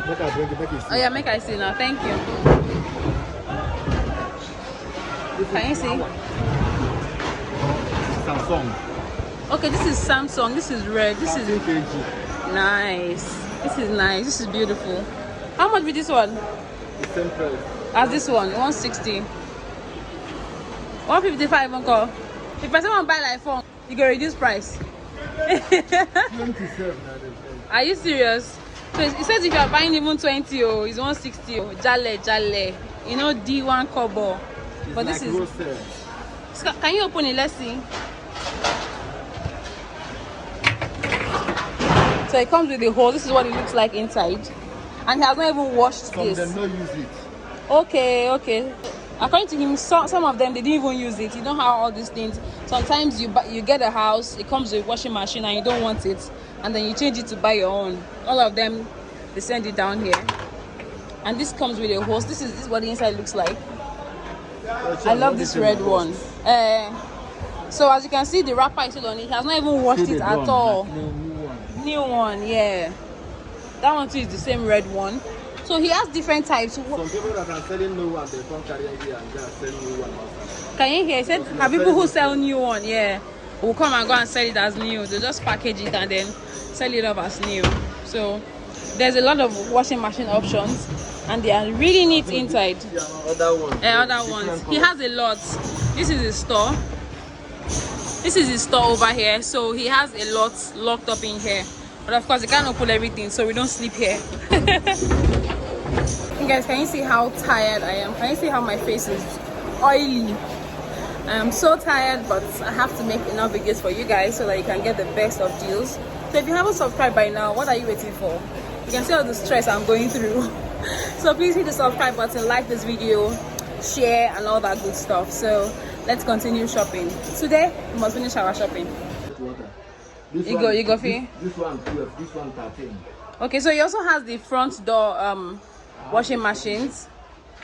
Make I bring it, make it see. Oh yeah, make I see now. Thank you. Can you see? Samsung. Okay, this is Samsung. This is red. This is 13 kg. nice. This is nice. This is beautiful. How much with this one? The same price. As this one, 160. 155, Uncle. If person want buy like phone, you can reduce price. 27. Are you serious? So it says if you are buying even 20, it's 160. Jale. You know, D1 Kobo. But like this is. Can you open it? Let's see. So it comes with the hole. This is what it looks like inside, and he has not even washed this. Some them not use it. Okay. According to him, some of them they didn't even use it. You know how all these things. Sometimes you get a house, it comes with washing machine, and you don't want it, and then you change it to buy your own. All of them, they send it down here, and this comes with a hose. This is what the inside looks like. I love this red one. So as you can see, the wrapper is still on it. He has not even washed it at all. New one, yeah. That one too is the same red one. So he has different types. Some people that are selling new one, they come carry here and they are selling new one also. Can you hear? He said, have people who sell new one, yeah, will come and go and sell it as new. They just package it and then sell it up as new. So there's a lot of washing machine options, and they are really neat inside. Other ones. He has a lot. This is his store. This is his store over here. So he has a lot locked up in here. But of course, he can't open everything, so we don't sleep here. Hey guys, can you see how tired I am? Can you see how my face is oily? I am so tired, but I have to make enough videos for you guys so that you can get the best of deals. So if you haven't subscribed by now, what are you waiting for? You can see all the stress I'm going through. So please hit the subscribe button, like this video, share, and all that good stuff. So let's continue shopping. Today we must finish our shopping. You go fee. This one 12, this one 13. Okay, so he also has the front door washing machines.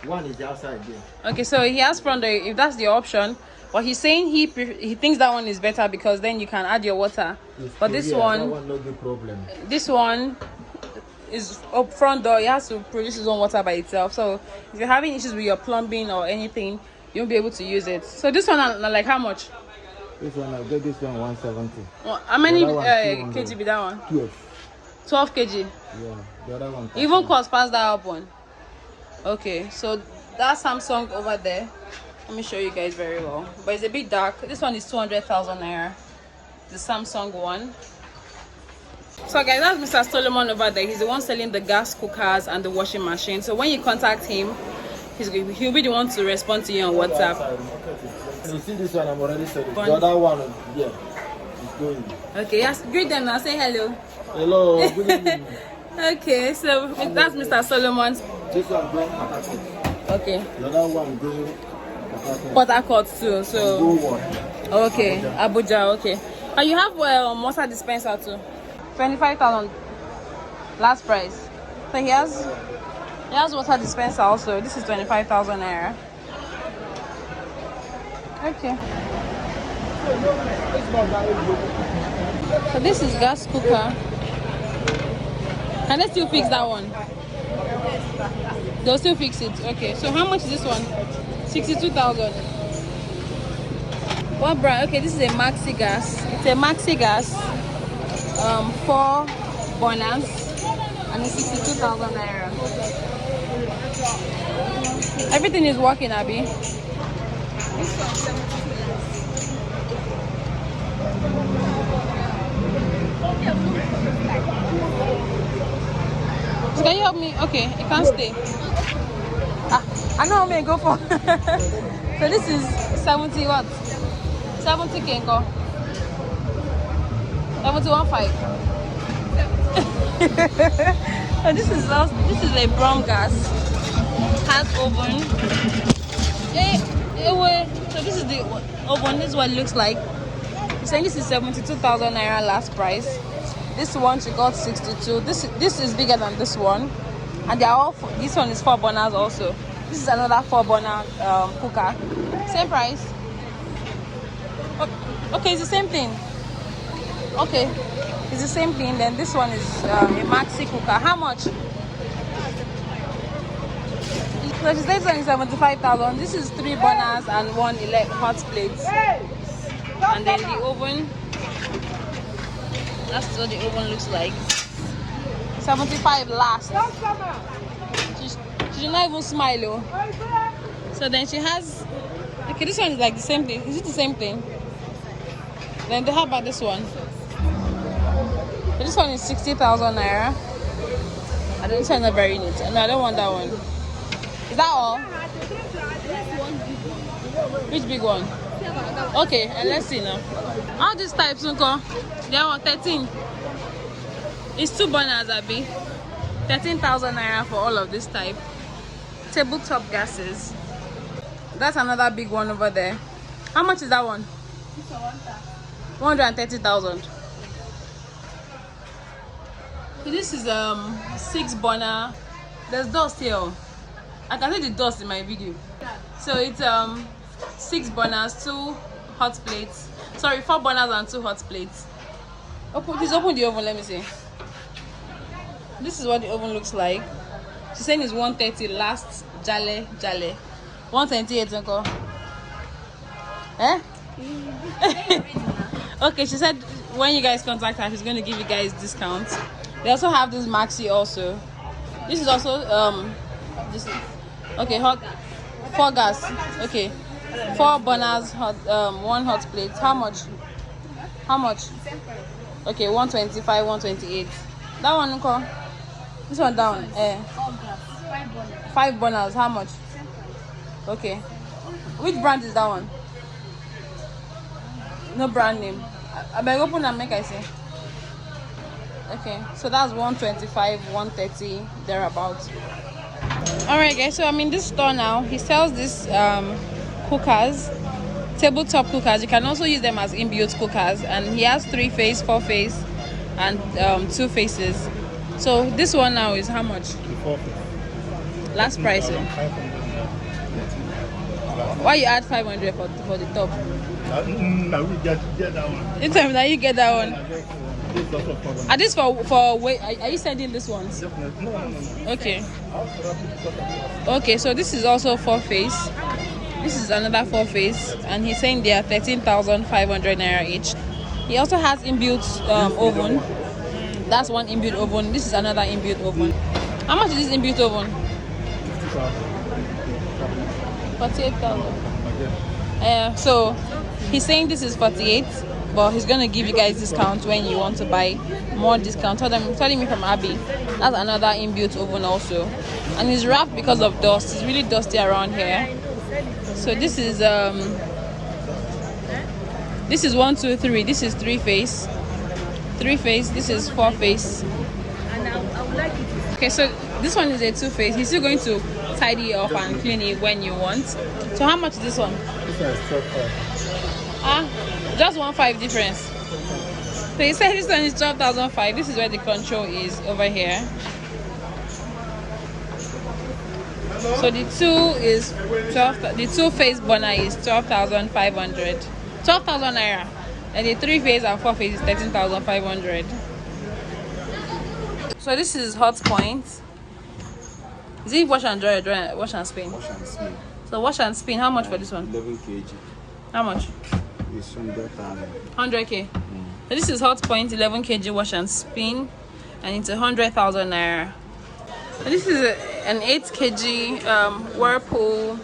One is outside there. Okay, so he has front door if that's the option. But he's saying he thinks that one is better because then you can add your water. But this one, that one no good problem. This one is up front door. He has to produce his own water by itself. So if you're having issues with your plumbing or anything, you won't be able to use it. So this one, like how much? This one, I'll get this one 170. Well, how many kg be that one? 12 kg. Yeah, the other one. Even cost past that up one. Okay, so that Samsung over there. Let me show you guys very well. But it's a bit dark. This one is 200,000 naira. The Samsung one. So guys, that's Mr. Solomon over there. He's the one selling the gas cookers and the washing machine. So when you contact him, he'll be the one to respond to you on WhatsApp. You see this one, I'm already selling. The other one, yeah, it's going. Okay, yes, greet them now. Say hello. Hello, good evening. Okay, so that's Mr. Solomon. This one going Port Harcourt. Okay. The other one going Port Harcourt too. So. Okay, Abuja. Okay. And you have water dispenser too. 25,000 last price. So he has water dispenser also. This is 25,000 naira. Okay. So this is gas cooker. Can they still fix that one? They'll still fix it. Okay. So how much is this one? 62,000. What brand? Okay, this is a maxi gas. It's a maxi gas. 4 burners and it's 62,000 naira. Everything is working, Abby. So can you help me? Okay, it can't stay. I know how many go for. So this is 70 what? 70 kenko. 71.5. And this is a brown gas. Has oven. So this is the oven. This is what it looks like. You're saying this is 72,000 naira last price. This one she got 62. This is bigger than this one, and they are all. This one is 4 burners also. This is another 4 burner cooker. Same price. Okay, it's the same thing. Okay, it's the same thing. Then this one is a maxi cooker. How much? So she said it's 75,000. This is 3 burners and 1 hot plate. And then the oven. That's what the oven looks like. 75 last. She did not even smile. Oh. So then she has. Okay, this one is like the same thing. Is it the same thing? Then how about this one? So this one is 60,000 naira. I don't find that very neat. No, I don't want that one. Is that all? Which big one? Okay, and let's see now. All these types, Unko, they are 13. It's 2 burners, Abby. 13,000 naira for all of this type. Tabletop gases. That's another big one over there. How much is that one? 130,000. So this is 6 burner. There's dust here. I can see the dust in my video. So it's 6 burners, 2 hot plates. Sorry, 4 burners and 2 hot plates. Please open the oven. Let me see. This is what the oven looks like. She's saying it's 130 last jale. 128 uncle. Eh? Okay, she said when you guys contact her, she's going to give you guys discounts. They also have this maxi also. This is also this is, okay, hot 4 gas. Okay, 4 burners, hot 1 hot plate. How much? Okay, 125, 128. That one, uncle. This one down. 5 burners. How much? Okay. Which brand is that one? No brand name. I beg open and make I see. Okay, so that's 125, 130 thereabouts. Alright guys, so I'm in this store now. He sells these cookers, tabletop cookers. You can also use them as inbuilt cookers, and he has 3 face, 4 face, and 2 faces. So this one now is how much? 4. Last price. Why you add 500 for the top? Now we get that one. In time now you get that one. Are this for wait? Are you sending this ones? No. Okay. Okay, so this is also 4 face. This is another 4 face, and he's saying they are 13,500 naira each. He also has inbuilt oven. That's one inbuilt oven. This is another inbuilt oven. How much is this inbuilt oven? 48,000. So he's saying this is 48, but he's gonna give you guys discount when you want to buy more discount. Telling me from Abby. That's another inbuilt oven also, and it's wrapped because of dust. It's really dusty around here. So this is 1, 2, 3. This is 3 face. 3 face. This is 4 face. And I would like it. Okay, so this one is a 2 face. He's still going to tidy it up and clean it when you want. So how much is this one? This one is 12,500. Just 1.5 difference. So he said this one is 12,500. This is where the control is over here. So the two is 12. The two face burner is 12,500. 12,000 naira. And the three phase and four phase is 13,500. So this is hot point. Is it wash and dry or dry, wash and spin? Wash and spin. So wash and spin, how much for this one? 11 kg. How much? It's 100,000. 100k. So this is hot point 11 kg wash and spin, and it's 100,000 naira. So this is an 8 kg Whirlpool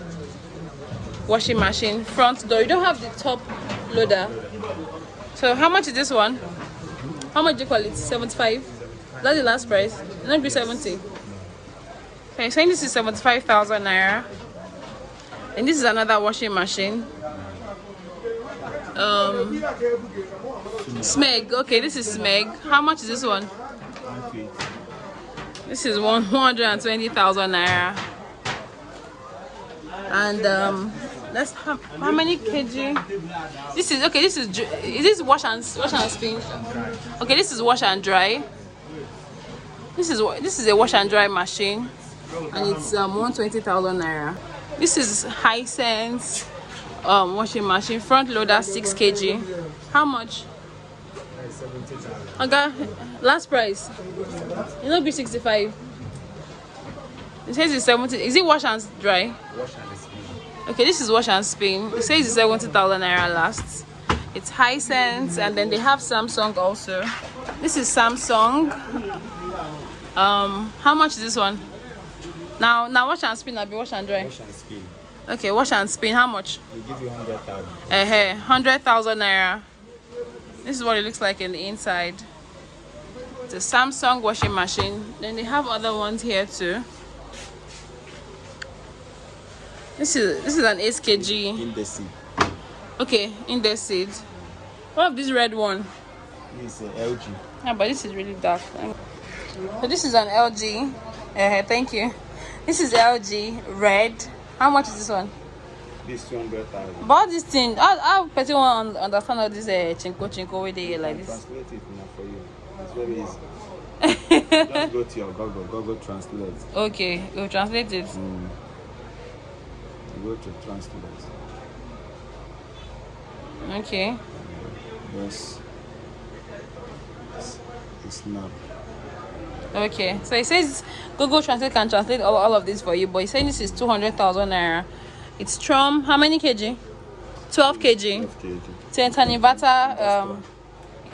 washing machine front door. You don't have the top loader. So how much is this one? How much do you call it? 75? That's the last price. It's not be 70. Okay, saying this is 75,000 naira. And this is another washing machine. Smeg. Okay, this is smeg. How much is this one? This is 120,000 naira. And let's have how many kg? This is okay. This is this wash and spin? Okay, this is wash and dry. This is a wash and dry machine, and it's 120,000 naira. This is Hisense washing machine front loader 6 kg. How much? Okay, last price. It will be 65. It says it's 70. Is it wash and dry? Wash and spin. Okay, this is wash and spin. It says it's 70,000 naira last. It's Hisense, and then they have Samsung also. This is Samsung. How much is this one? Now wash and spin. I'll be wash and dry. Wash and spin. Okay, wash and spin. How much? We give you 100,000. 100,000 naira. This is what it looks like in the inside. It's a Samsung washing machine. Then they have other ones here too. This is an 8 kg. In the seed. Okay, in the seed. What of this red one? This is LG. Yeah, but this is really dark. So this is an LG. Thank you. This is LG red. How much is this one? This 200,000. About this thing, how person want to understand all this chinko with the like this? Translate it now for you. It's very easy. Just go to your Google Translate. Okay, we'll translate it. You go to Translate. Okay. Yes. It's not. Okay, so it says Google Translate can translate all of this for you, but it's saying this is 200,000 naira. It's Strom, how many kg? 12 kg. 12 kg. So it's an inverter.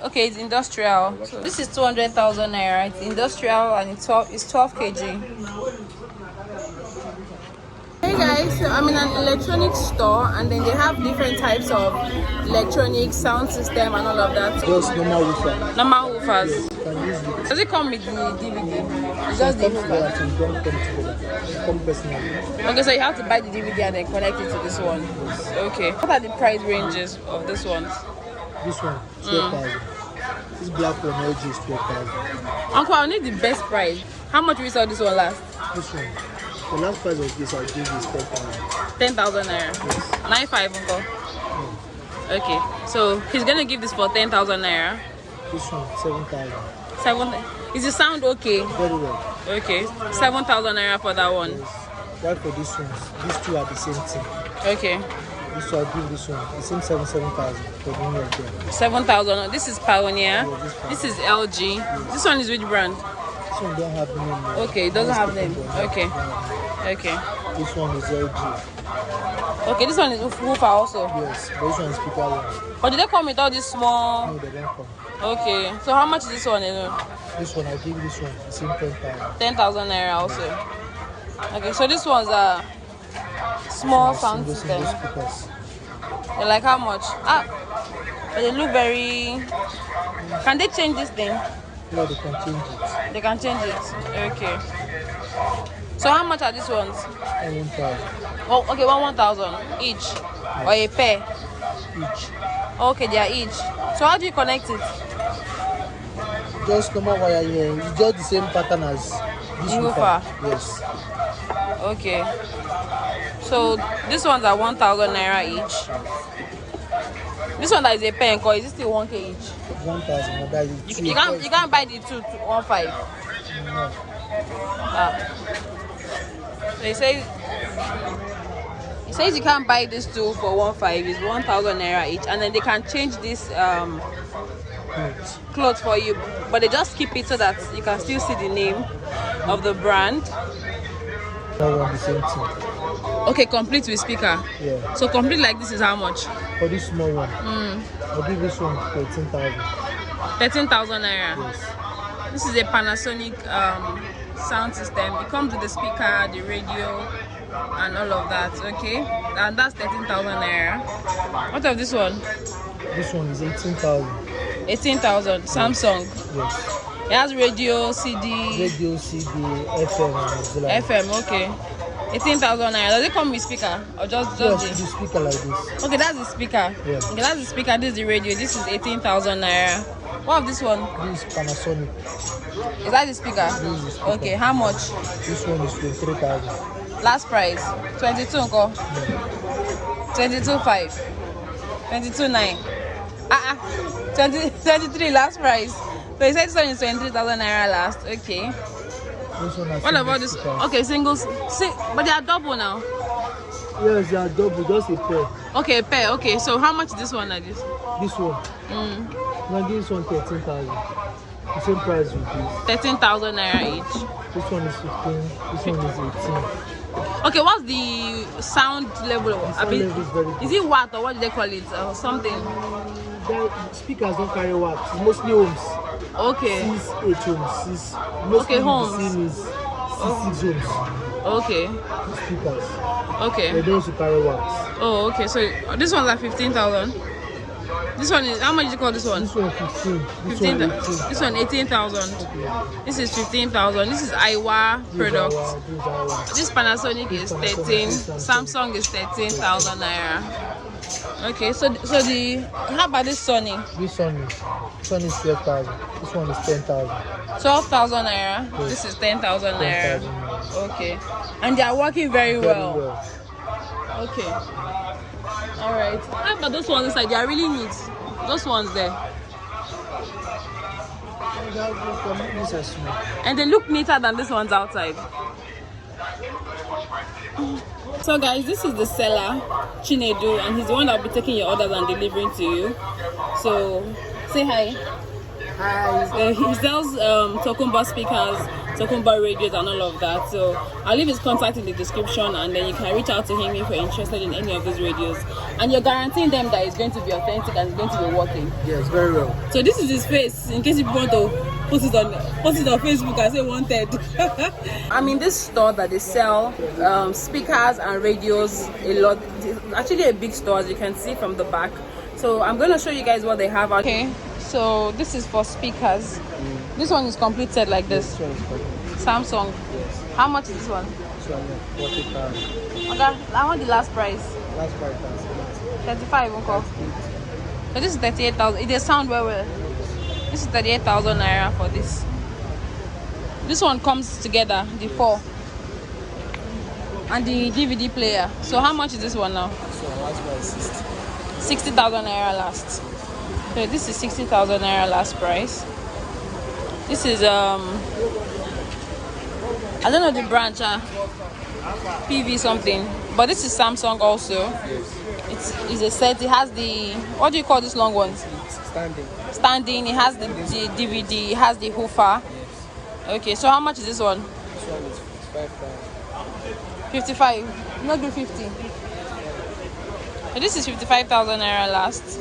Okay, it's industrial. So this is 200,000 naira. It's industrial and it's 12 kg. Hey guys, so I'm in an electronics store, and then they have different types of electronics, sound system, and all of that. Just normal woofer. Normal woofers. Can use it. Does it come with the DVD? It's just the woofer. Don't come together. Come personally. Okay, so you have to buy the DVD and then connect it to this one. Okay. What are the price ranges of this one? This one, 12,000. This black one, LG, is 12,000. Uncle, I need the best price. How much we saw this one last? This one. The last price of this, I'll give you 10,000. 10,000 naira. 95, uncle. Okay, so he's gonna give this for 10,000 naira. This one, 7,000. 7. Is the sound okay? Very well. Okay, 7,000 naira for that one. Yes. Why for this one? These two are the same thing. Okay, This one, I'll give this one. The same 7,000 for the new of them. 7,000. This is Pioneer. Yeah, This is LG. This one is which brand? This one don't have name. Okay, it doesn't have name. Okay, okay. This one is LG. Okay, this one is woofer also. Yes, but this one is speaker one. But did they come with all this small? No, they don't come. Okay, so how much is this one alone? This one, I'll give this one the same 10,000. 10,000 naira also. Okay, so this one's a small sound Single system. speakers. They're like how much? But they look very. Can they change this thing? Yeah, they can change it. They can change it. Okay. So how much are these ones? 1,000 Oh, okay, 1,000 each, or a pair. each. Okay, they are each. So how do you connect it? Just normal wire here. It's just the same pattern as this The woofer. woofer. Yes. Okay. So these ones are 1,000 naira each. This one that is a pen, cause is it still 1k each? 1,000. No, that is You can't buy the two to 1.5. No. So he says you can't buy this two for 1,500. It's 1,000 naira each, and then they can change this clothes for you, but they just keep it so that you can still see the name of the brand. That one the same thing. Okay, complete with speaker. Yeah. So complete like this is how much? For this small one, I'll give this one 13,000. 13,000 naira. Yes. This is a Panasonic sound system. It comes with the speaker, the radio, and all of that. Okay, and that's 13,000 naira. What of this one? This one is 18,000. 18,000. Samsung. Yes. It has radio, CD. Radio, CD, FM, and auxiliary. FM. Okay. 18,000 naira. Does it come with speaker or just Yes, the? the speaker like this. Okay, that's the speaker. Yeah. Okay, that's the speaker. This is the radio. This is 18,000 naira. What of this one? This is Panasonic. Is that the speaker? This is the speaker. Okay, how much? This one is 23,000. Last price 22 unko. 22.5. 22.9. 23 last price. So you said this one is 23,000 naira last. Okay. This one has What about this? speakers. Okay, singles. But they are double now. Yes, they are double, just a pair. Okay, pair. Okay, so how much is this one like this? This one. Now this one 13,000. The same price with this. 13,000 naira each. This one is 15. This one is 18. Okay, what's the sound level? The sound level is very good. Is it watt or what do they call it or something? The speakers don't carry watts. It's mostly ohms. Okay. 6, 8 ohms. Mostly ohms. the same is 6 ohms. Okay. The speakers. Okay. They don't carry watts. Oh, okay. So this one's like 15,000. This one is how much do you call this one? This one 15. This 15. one 18. This one 18,000. Yeah. This is 15,000. This is Aiwa product. These are This Panasonic is 13. Samsung is 13,000 naira. Okay, so the how about this Sony? This one is 12,000. This one is 10,000. 12,000 naira. Yes. This is 10,000 naira. 10,000 naira. Okay, and they are working very Very well. well. Okay. All right. How about those ones inside? They are really neat. Those ones there, These are small. and they look neater than these ones outside. So guys, this is the seller, Chinedu, and he's the one that will be taking your orders and delivering to you. So say hi. Hi. He sells Tokumba speakers, Tokumba radios and all of that. So I'll leave his contact in the description, and then you can reach out to him if you're interested in any of these radios. And you're guaranteeing them that it's going to be authentic and it's going to be working. Yes, very well. So this is his face, in case you want to post it on Facebook and say wanted. I'm in this store that they sell speakers and radios a lot. It's actually a big store, as you can see from the back. So I'm going to show you guys what they have. Okay, so this is for speakers. This one is completed like this. Samsung. Yes. How much is this one? This one, 40,000. Okay, I want the last price. Last 5,000. 35 uncle. So this is 38,000. It does sound well. This is 38,000 naira for this. This one comes together, the 4 and the DVD player. So how much is this one now? So last price is 60,000 naira last. So this is 60,000 naira last price. This is I don't know the branch, PV something, but this is Samsung also. yes. It's a set. It has the, what do you call these long ones? It's standing. Standing. It has the DVD. It has the hoofer. Yes. Okay, so how much is this one? This one is 55,000. 55. Not good 50. So this is 55,000 naira last.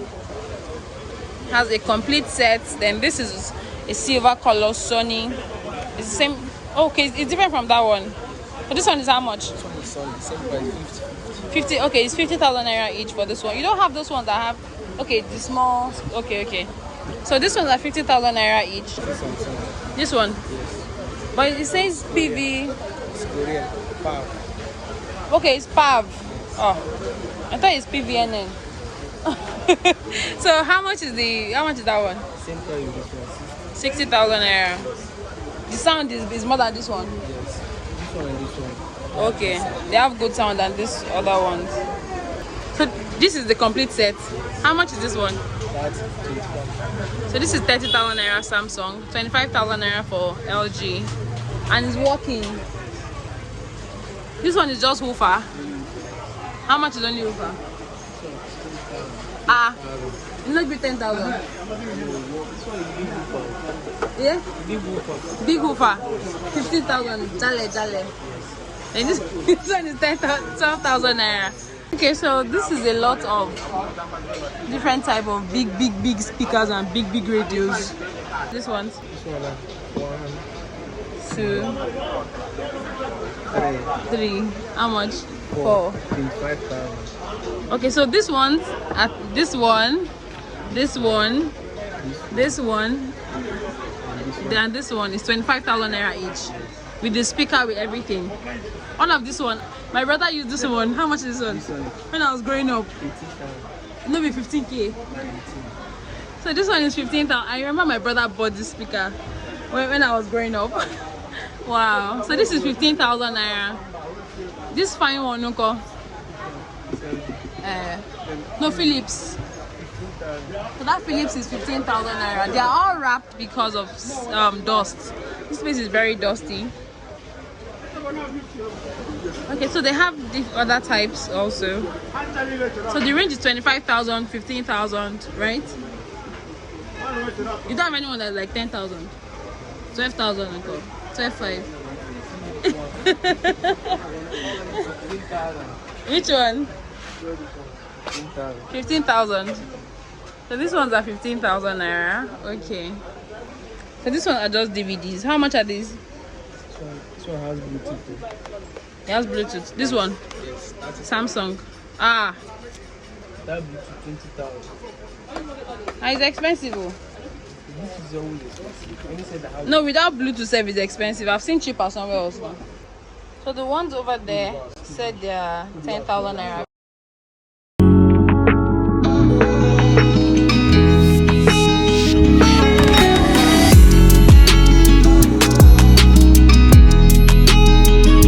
Has a complete set. Then this is a silver color Sony. It's the same. Okay, it's different from that one. But this one is how much? This one is solid. Same price, 50. Okay, it's 50,000 naira each for this one. You don't have those ones that have. Okay, the small. Okay. So this one's at 50,000 naira each. This one, same. This one. Yes. But it says PV. It's Korean. Power. Okay, it's PAV. Oh, I thought it's PVNN. So how much is that one? Same price with this one. 60,000 naira. The sound is more than this one. Yes. This one and this one. Okay, they have good sound than this other ones. So this is the complete set. How much is this one? That's 25. So this is 30,000 naira Samsung, 25,000 naira for LG, and it's working. This one is just woofer. How much is only woofer? Ah, it's not be 10,000. Yeah? Big woofer. 15,000. Jale. And this one is 12,000 naira. Okay, so this is a lot of different type of big speakers and big radios. This one. 2, 3. How much? 4. 25,000. Okay, so this one, this one, then this one is 25,000 naira each, with the speaker, with everything. One of this one, my brother used this one. How much is this one? When I was growing up, no, be 15k. So this one is 15,000. I remember my brother bought this speaker when I was growing up. Wow. So this is 15,000 naira. This fine one, no, Philips. So that Philips is 15,000 naira. They are all wrapped because of dust. This place is very dusty. Okay, so they have the other types also. So the range is 25,000, 15,000, right? You don't have anyone that's like 10,000, 12,000, 12,500. Which one? 15,000. So these ones are 15,000 naira. Okay. So this one are just DVDs. How much are these? This one has Bluetooth. It has Bluetooth. This one? Yes. Samsung. Ah. That Bluetooth 20,000. Ah, it's expensive. Oh. This is always expensive. When you said the house. No, without Bluetooth service, it's expensive. I've seen cheaper somewhere else now. So the ones over there said they're 10,000 naira.